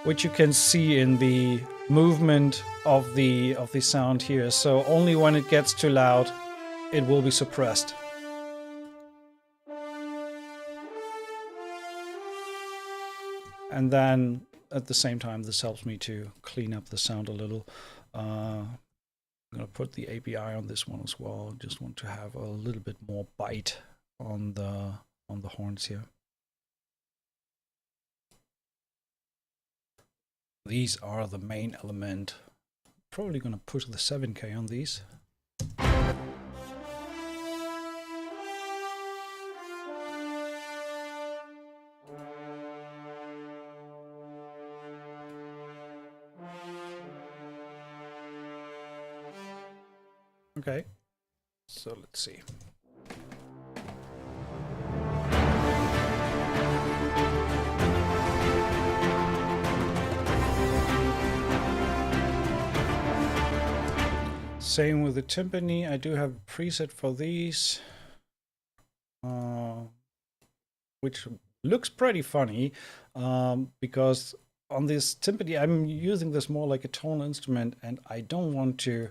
which you can see in the movement of the sound here. So only when it gets too loud, it will be suppressed. And then at the same time, this helps me to clean up the sound a little. I'm going to put the API on this one as well. Just want to have a little bit more bite on the horns here. These are the main element. Probably going to put the 7K on these. Okay, so let's see. Same with the timpani. I do have a preset for these, which looks pretty funny because on this timpani, I'm using this more like a tonal instrument, and I don't want to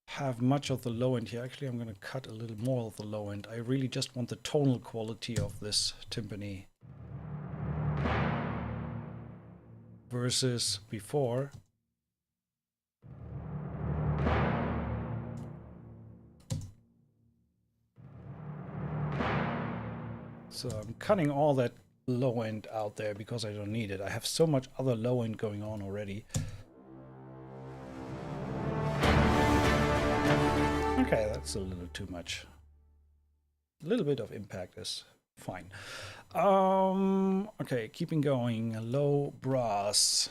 have much of the low end here. Actually, I'm going to cut a little more of the low end. I really just want the tonal quality of this timpani versus before. So I'm cutting all that low end out there because I don't need it. I have so much other low end going on already. Okay, that's a little too much. A little bit of impact is fine. Okay, keeping going. Low brass.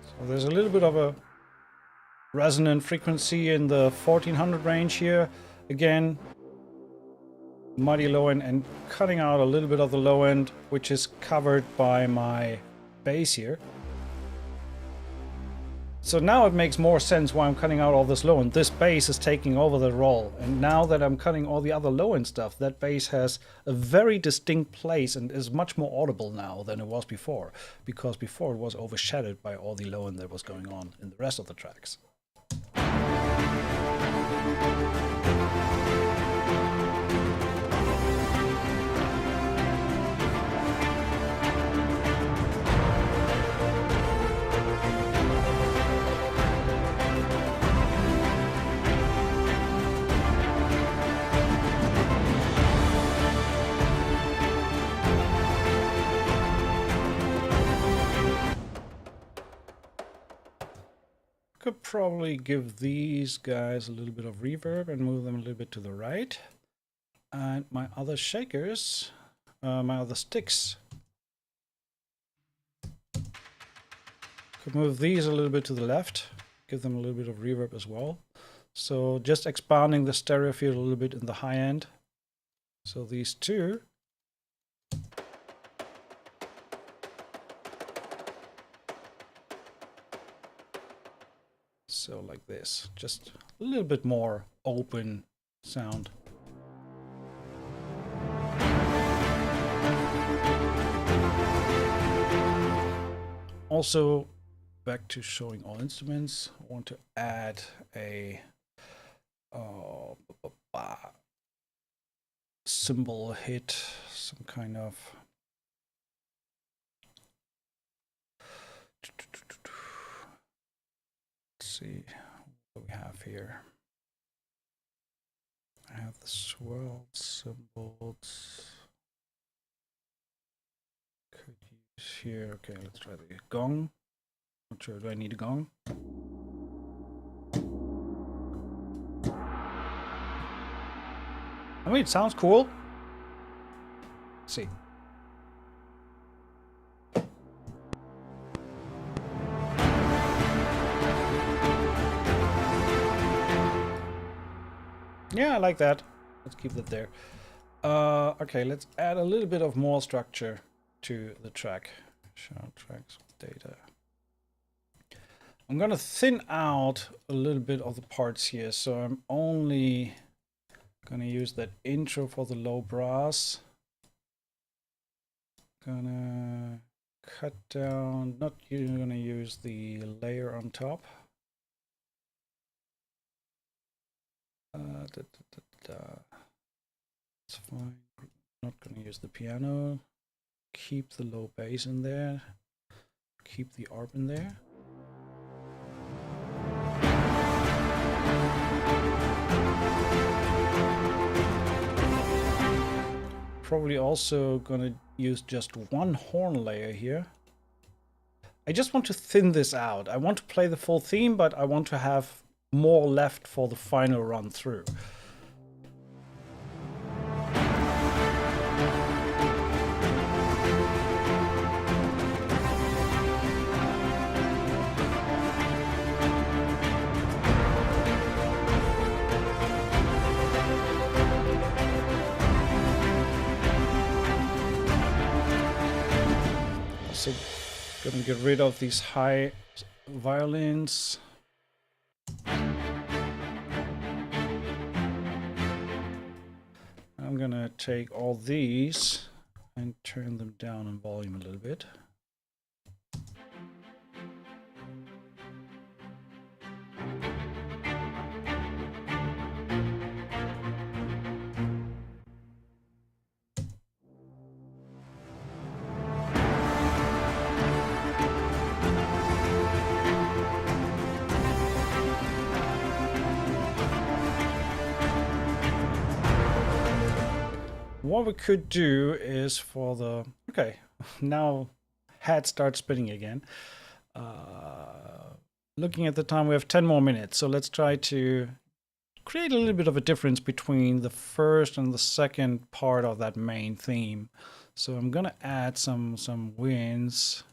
So there's a little bit of a resonant frequency in the 1400 range here. Again, mighty low end, and cutting out a little bit of the low end, which is covered by my bass here. So now it makes more sense why I'm cutting out all this low end. This bass is taking over the role, and now that I'm cutting all the other low end stuff, that bass has a very distinct place and is much more audible now than it was before, because before it was overshadowed by all the low end that was going on in the rest of the tracks. Could probably give these guys a little bit of reverb and move them a little bit to the right. And my other shakers, my other sticks, could move these a little bit to the left, give them a little bit of reverb as well. So just expanding the stereo field a little bit in the high end. So these two. So like this, just a little bit more open sound. Also, back to showing all instruments, I want to add a cymbal hit, some kind of see what we have here. I have the swirled cymbals. here. Okay, let's try the gong. Not sure, do I need a gong? I mean, it sounds cool. Let's see. Yeah, I like that. Let's keep that there. Okay, let's add a little bit of more structure to the track. Show tracks data. I'm gonna thin out a little bit of the parts here, so I'm only gonna use that intro for the low brass. Gonna cut down, not gonna use the layer on top. It's fine. Not gonna use the piano. Keep the low bass in there. Keep the ARP in there. Probably also gonna use just one horn layer here. I just want to thin this out. I want to play the full theme, but I want to have more left for the final run through. So, gonna get rid of these high violins. I'm gonna take all these and turn them down in volume a little bit. What we could do is for the... Okay, now head starts spinning again. Looking at the time, we have 10 more minutes. So let's try to create a little bit of a difference between the first and the second part of that main theme. So I'm gonna add some winds.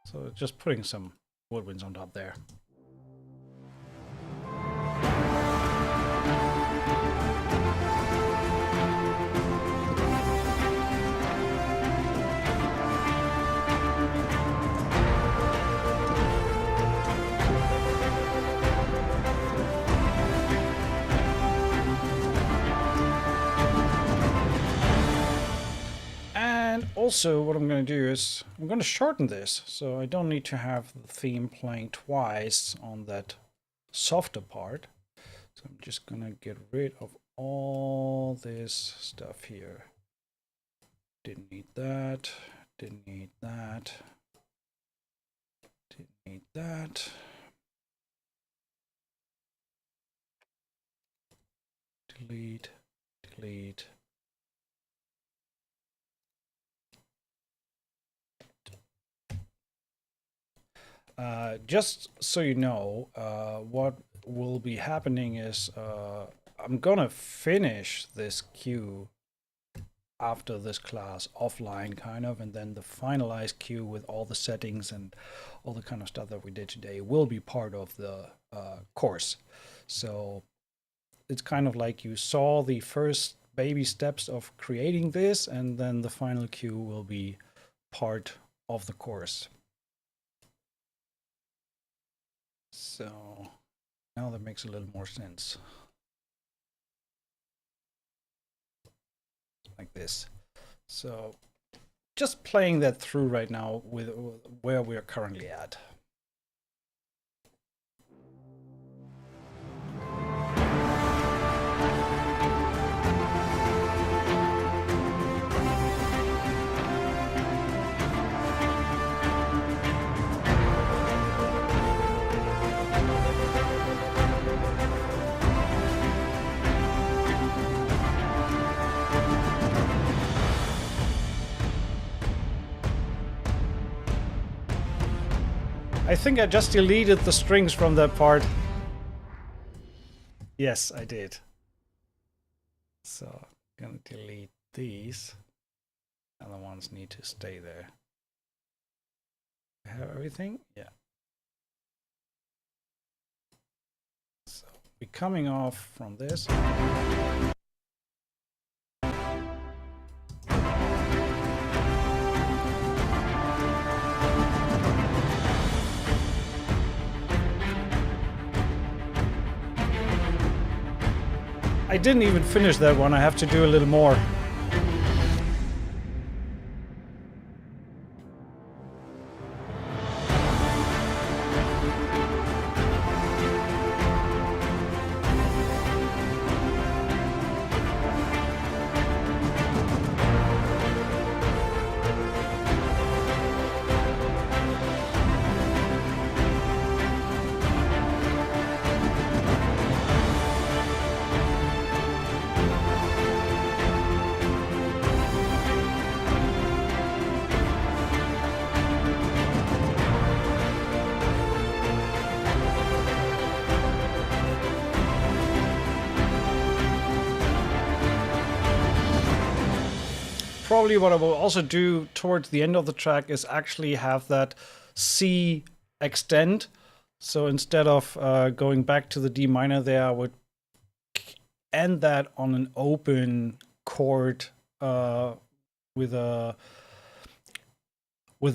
So just putting some woodwinds on top there. Also, what I'm going to do is I'm going to shorten this so I don't need to have the theme playing twice on that softer part. So I'm just going to get rid of all this stuff here. Didn't need that, didn't need that, didn't need that. Delete, delete. Just so you know, what will be happening is I'm gonna finish this queue after this class offline kind of, and then the finalized queue with all the settings and all the kind of stuff that we did today will be part of the course. So it's kind of like you saw the first baby steps of creating this, and then the final queue will be part of the course. So now that makes a little more sense. Like this. So just playing that through right now with where we are currently at. I think I just deleted the strings from that part. Yes, I did. So I'm gonna delete these. Other ones need to stay there. I have everything? Yeah. So we're coming off from this. I didn't even finish that one. I have to do a little more. Probably what I will also do towards the end of the track is actually have that C extend. So instead of going back to the D minor there, I would end that on an open chord with a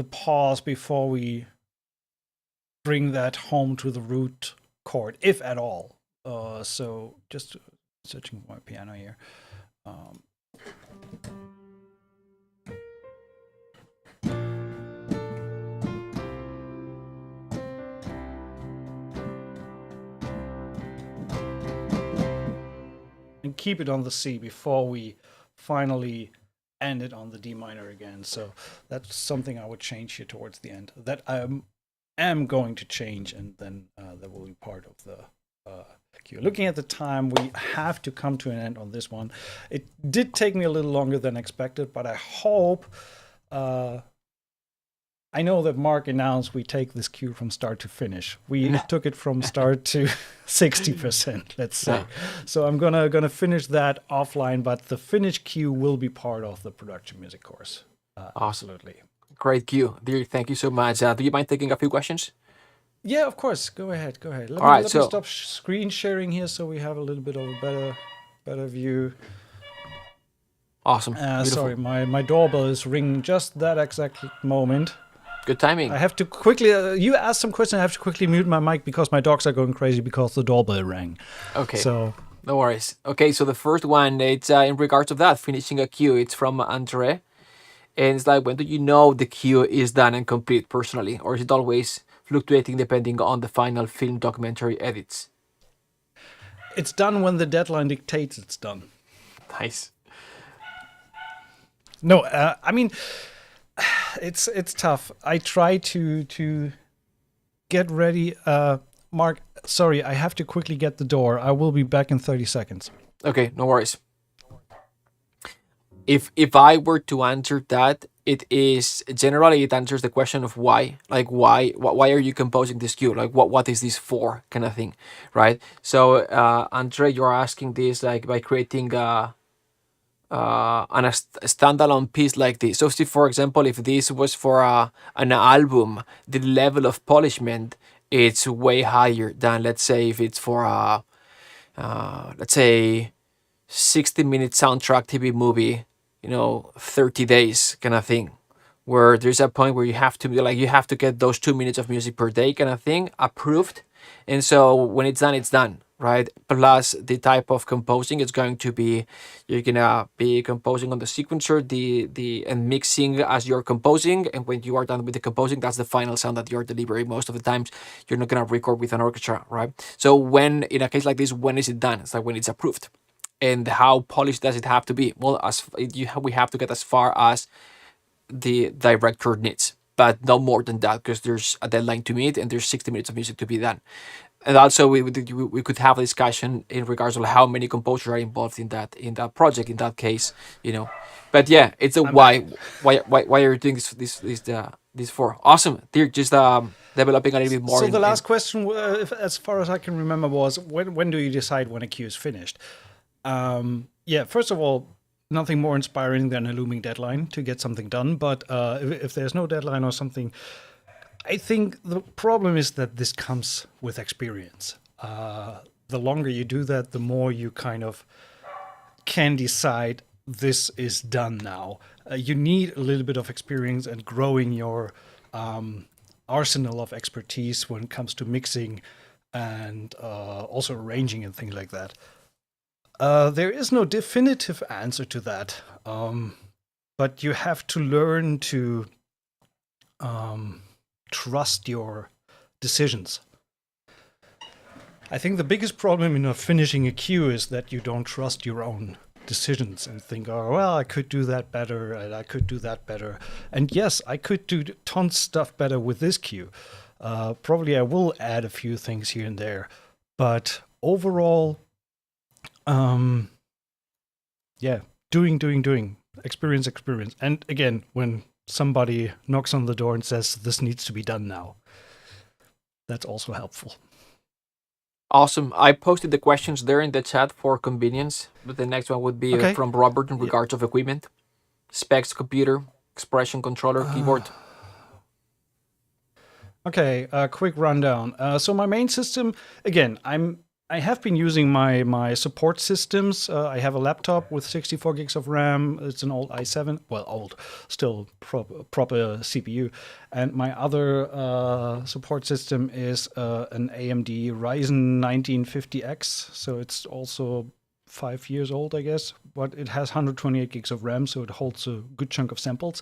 pause before we bring that home to the root chord, if at all. So just searching for my piano here. And keep it on the C before we finally end it on the D minor again. So that's something I would change here towards the end. That I am going to change, and then that will be part of the cue. Looking at the time, we have to come to an end on this one. It did take me a little longer than expected, but I hope... I know that Mark announced we take this cue from start to finish. We took it from start to 60%, let's say. Yeah. So I'm gonna finish that offline, but the finished cue will be part of the production music course. Absolutely. Great cue. Dirk, thank you so much. Do you mind taking a few questions? Yeah, of course. Go ahead. Let me stop screen sharing here so we have a little bit of a better view. Awesome. Sorry, my doorbell is ringing just that exact moment. Good timing. I have to quickly, you asked some question, I have to quickly mute my mic because my dogs are going crazy because the doorbell rang. Okay. So no worries. Okay, so the first one, it's in regards of that, finishing a cue. It's from Andre. And it's like, when do you know the cue is done and complete personally? Or is it always fluctuating depending on the final film documentary edits? It's done when the deadline dictates it's done. Nice. No, I mean... It's tough. I try to get ready. Mark, sorry, I have to quickly get the door. I will be back in 30 seconds. Okay, no worries. If I were to answer that, it answers the question of why. Like why are you composing this cue? Like what is this for, kind of thing, right? So Andre, you're asking this like by creating on a standalone piece like this. So, for example, if this was for an album, the level of polishment it's way higher than, let's say, if it's for a let's say 60-minute soundtrack TV movie, 30 days kind of thing, where there's a point where you have to get those 2 minutes of music per day kind of thing approved, and so when it's done. Right, plus the type of composing is going to be, you're gonna be composing on the sequencer, and mixing as you're composing, and when you are done with the composing, that's the final sound that you're delivering. Most of the times, you're not gonna record with an orchestra, right? So when in a case like this, when is it done? It's like when it's approved, and how polished does it have to be? Well, we have to get as far as the director needs, but no more than that, because there's a deadline to meet and there's 60 minutes of music to be done. and also we could have a discussion in regards to how many composers are involved in that project in that case, you know. But yeah, it's a I'm back. why are you doing this for? Awesome, Dirk. Just developing a little bit more So the in last question, as far as I can remember, was when do you decide when a queue is finished? Yeah, first of all, nothing more inspiring than a looming deadline to get something done. But if there's no deadline or something, I think the problem is that this comes with experience. The longer you do that, the more you kind of can decide this is done now. You need a little bit of experience and growing your arsenal of expertise when it comes to mixing and also arranging and things like that. There is no definitive answer to that, but you have to learn to trust your decisions. I think the biggest problem in not finishing a cue is that you don't trust your own decisions and think, oh, well, I could do that better and I could do that better. And yes, I could do tons of stuff better with this cue. Probably I will add a few things here and there. But overall, yeah, doing, experience. And again, when somebody knocks on the door and says, this needs to be done now, that's also helpful. Awesome. I posted the questions there in the chat for convenience, but the next one would be Okay. from Robert in regards of equipment, specs, computer, expression controller, keyboard. Okay, a quick rundown. So my main system, again, I have been using my support systems. I have a laptop with 64 gigs of RAM. It's an old i7, well, old, still proper CPU. And my other support system is an AMD Ryzen 1950X. So it's also 5 years old, I guess, but it has 128 gigs of RAM, so it holds a good chunk of samples.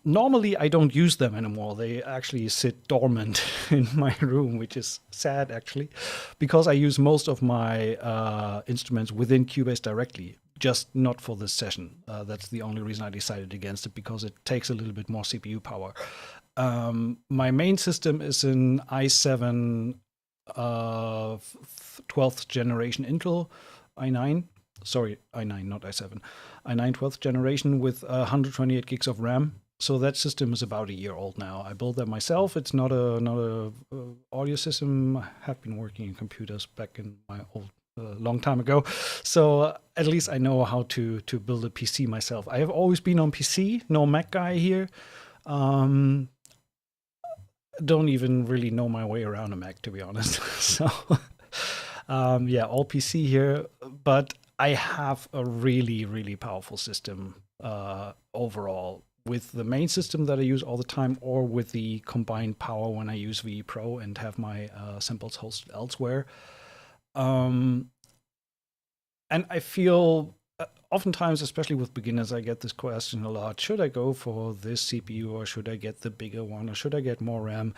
Normally, I don't use them anymore. They actually sit dormant in my room, which is sad, actually, because I use most of my instruments within Cubase directly, just not for this session. That's the only reason I decided against it, because it takes a little bit more CPU power. My main system is an i7 12th generation Intel i9. Sorry, i9, not i7. i9 12th generation with 128 gigs of RAM. So that system is about a year old now. I built that myself. It's not a audio system. I have been working in computers back in my old long time ago. So at least I know how to build a PC myself. I have always been on PC, no Mac guy here. Don't even really know my way around a Mac, to be honest. So yeah, all PC here. But I have a really, really powerful system overall, with the main system that I use all the time, or with the combined power when I use VE Pro and have my samples hosted elsewhere. And I feel oftentimes, especially with beginners, I get this question a lot. Should I go for this CPU, or should I get the bigger one, or should I get more RAM?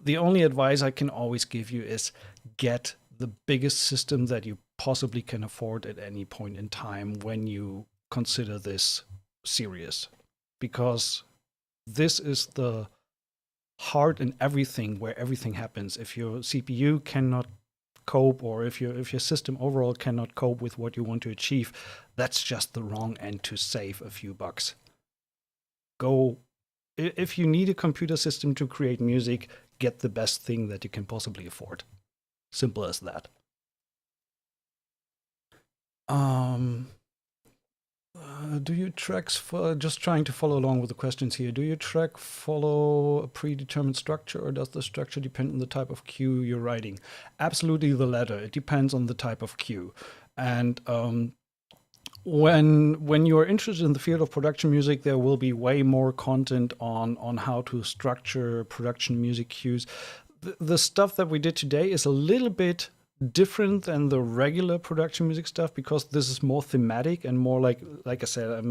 The only advice I can always give you is get the biggest system that you possibly can afford at any point in time when you consider this serious, because this is the heart in everything, where everything happens. If your CPU cannot cope, or if your system overall cannot cope with what you want to achieve, that's just the wrong end to save a few bucks. If you need a computer system to create music, get the best thing that you can possibly afford. Simple as that. Do your tracks, just trying to follow along with the questions here, do your track follow a predetermined structure, or does the structure depend on the type of cue you're writing? Absolutely the latter. It depends on the type of cue. And when you're interested in the field of production music, there will be way more content on how to structure production music cues. The stuff that we did today is a little bit different than the regular production music stuff, because this is more thematic and more like I said, I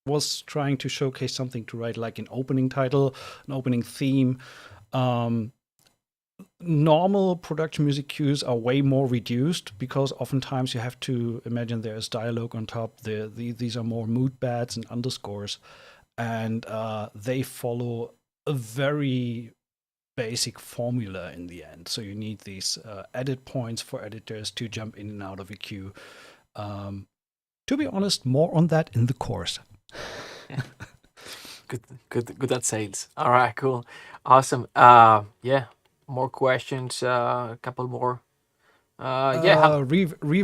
was trying to showcase something to write like an opening title, an opening theme. Normal production music cues are way more reduced, because oftentimes you have to imagine there's dialogue on top. These are more mood pads and underscores, and they follow a very basic formula in the end. So you need these edit points for editors to jump in and out of a queue. To be honest, more on that in the course. Good at sales. All right, cool, awesome. Yeah, more questions. A couple more. Reverb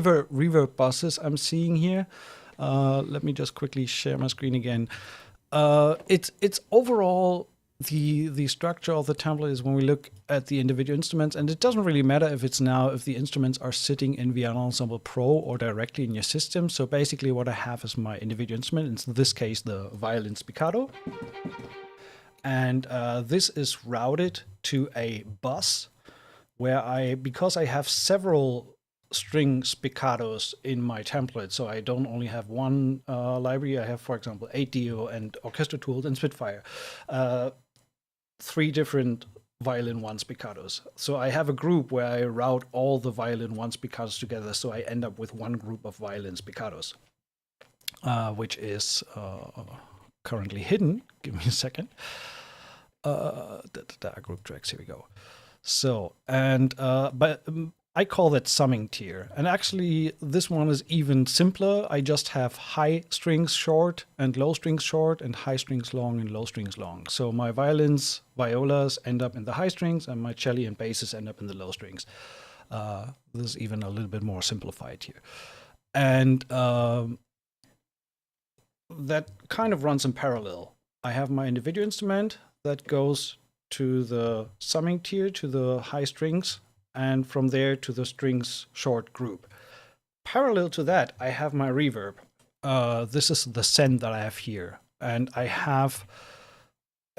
buses I'm seeing here. Let me just quickly share my screen again. It's overall the structure of the template is when we look at the individual instruments, and it doesn't really matter if the instruments are sitting in VN Ensemble Pro or directly in your system. So basically what I have is my individual instrument, in this case the violin spiccato, and this is routed to a bus where because I have several string spiccatos in my template, so I don't only have one library. I have, for example, 8Dio and Orchestral tools and Spitfire, 3 different violin 1 spiccatos. So I have a group where I route all the violin 1 spiccatos together, so I end up with one group of violin spiccatos, which is currently hidden. Give me a second. Group tracks, here we go. So, and but I call that summing tier. And actually, this one is even simpler. I just have high strings short and low strings short, and high strings long and low strings long. So my violins, violas end up in the high strings, and my cello and basses end up in the low strings. This is even a little bit more simplified here. And that kind of runs in parallel. I have my individual instrument that goes to the summing tier, to the high strings, and from there to the strings short group. Parallel to that, I have my reverb. This is the send that I have here. And I have,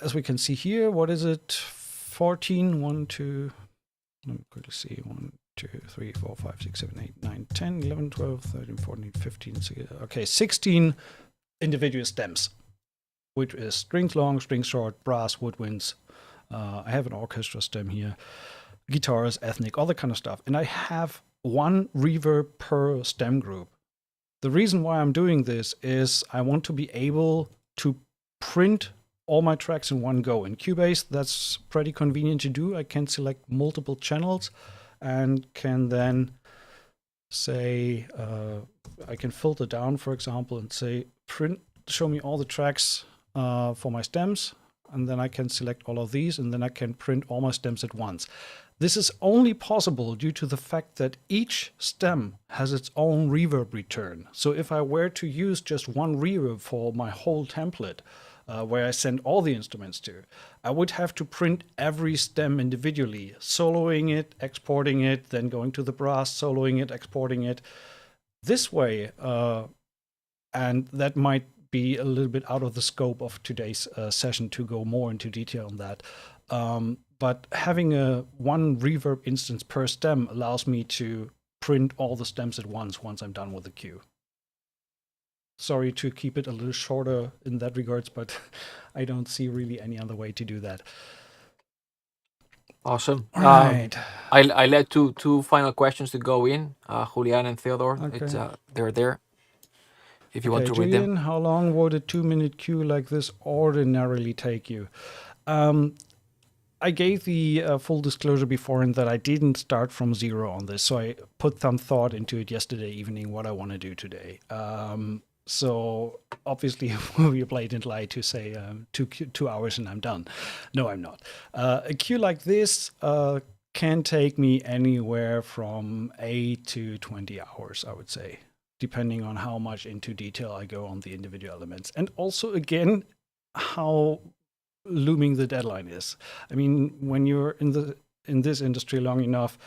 as we can see here, what is it? 14, 1, 2, let me quickly see, 1, 2, 3, 4, 5, 6, 7, 8, 9, 10, 11, 12, 13, 14, 15, 16, okay, 16 individual stems, which is strings long, strings short, brass, woodwinds. I have an orchestra stem here, guitars, ethnic, all that kind of stuff. And I have one reverb per stem group. The reason why I'm doing this is I want to be able to print all my tracks in one go. In Cubase, that's pretty convenient to do. I can select multiple channels and can then say, I can filter down, for example, and say, show me all the tracks for my stems. And then I can select all of these, and then I can print all my stems at once. This is only possible due to the fact that each stem has its own reverb return. So if I were to use just one reverb for my whole template, where I send all the instruments to, I would have to print every stem individually, soloing it, exporting it, then going to the brass, soloing it, exporting it. This way, and that might be a little bit out of the scope of today's session to go more into detail on that. But having one reverb instance per stem allows me to print all the stems at once I'm done with the queue. Sorry to keep it a little shorter in that regards, but I don't see really any other way to do that. Awesome. All right. I let two final questions to go in. Julian and Theodore, Okay. they're there. If you want to read Julian, them. how long would a 2-minute queue like this ordinarily take you? I gave the full disclosure before in that I didn't start from zero on this, so I put some thought into it yesterday evening, what I want to do today. So obviously we blatant lie to say 2 hours and I'm done. No, I'm not. A queue like this can take me anywhere from 8 to 20 hours, I would say, depending on how much into detail I go on the individual elements. And also, again, how looming the deadline is. I mean, when you're in this industry long enough,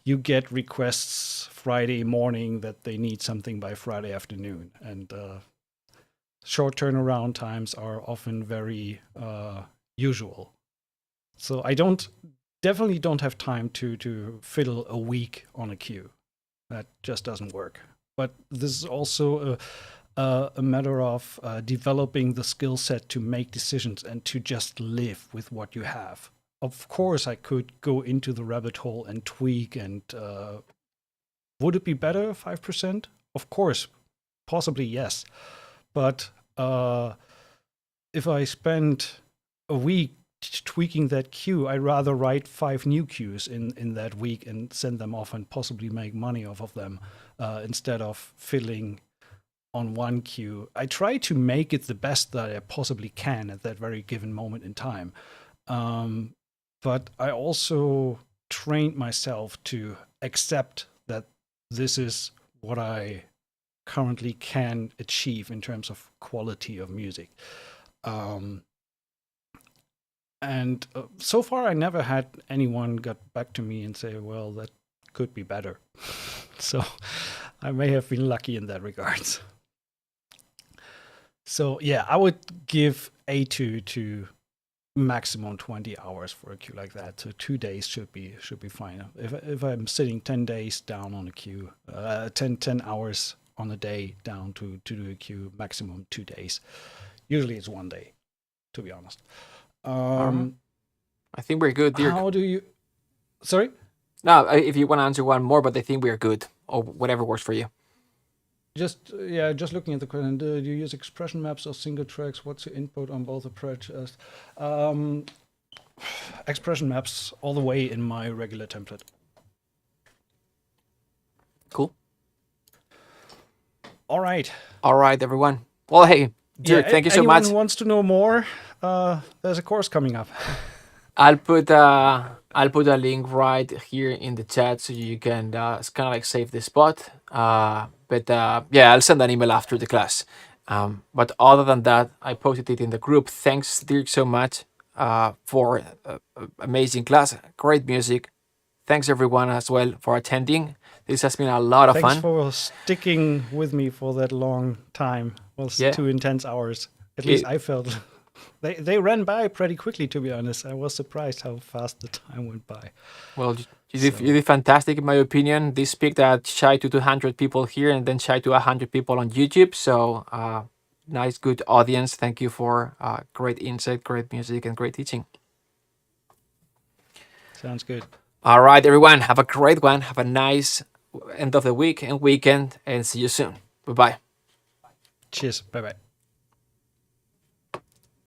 you get requests Friday morning that they need something by Friday afternoon. And short turnaround times are often very usual. So I definitely don't have time to fiddle a week on a queue. That just doesn't work. But this is also a matter of developing the skill set to make decisions and to just live with what you have. Of course, I could go into the rabbit hole and tweak, and would it be better, 5%? Of course, possibly yes. But if I spend a week tweaking that cue. I'd rather write 5 new cues in that week and send them off and possibly make money off of them instead of fiddling on one cue. I try to make it the best that I possibly can at that very given moment in time. But I also trained myself to accept that this is what I currently can achieve in terms of quality of music. And so far, I never had anyone get back to me and say, well, that could be better. So I may have been lucky in that regards. So yeah, I would give A2 to maximum 20 hours for a cue like that. So 2 days should be fine. If I'm sitting 10 days down on a cue, 10 hours on a day down to do a cue, maximum 2 days. Usually it's 1 day, to be honest. I think we're good, Dirk. How do you? Sorry? No, if you want to answer one more, but I think we're good, or whatever works for you. Just looking at the question. Do you use expression maps or single tracks? What's your input on both approaches? Expression maps all the way in my regular template. Cool. All right. All right, everyone. Well, hey, Dirk, thank you so much. Anyone who wants to know more, there's a course coming up. I'll put a link right here in the chat so you can it's kind of like save the spot. But yeah, I'll send an email after the class. But other than that, I posted it in the group. Thanks, Dirk, so much for amazing class, great music. Thanks everyone as well for attending. This has been a lot of fun. Thanks for sticking with me for that long time. It was 2 intense hours. At least I felt. They ran by pretty quickly, to be honest. I was surprised how fast the time went by. Well, you did fantastic, in my opinion. This peaked at shy to 200 people here and then shy to 100 people on YouTube. So nice, good audience. Thank you for great insight, great music, and great teaching. Sounds good. All right, everyone. Have a great one. Have a nice end of the week and weekend, and see you soon. Bye-bye. Cheers. Bye-bye.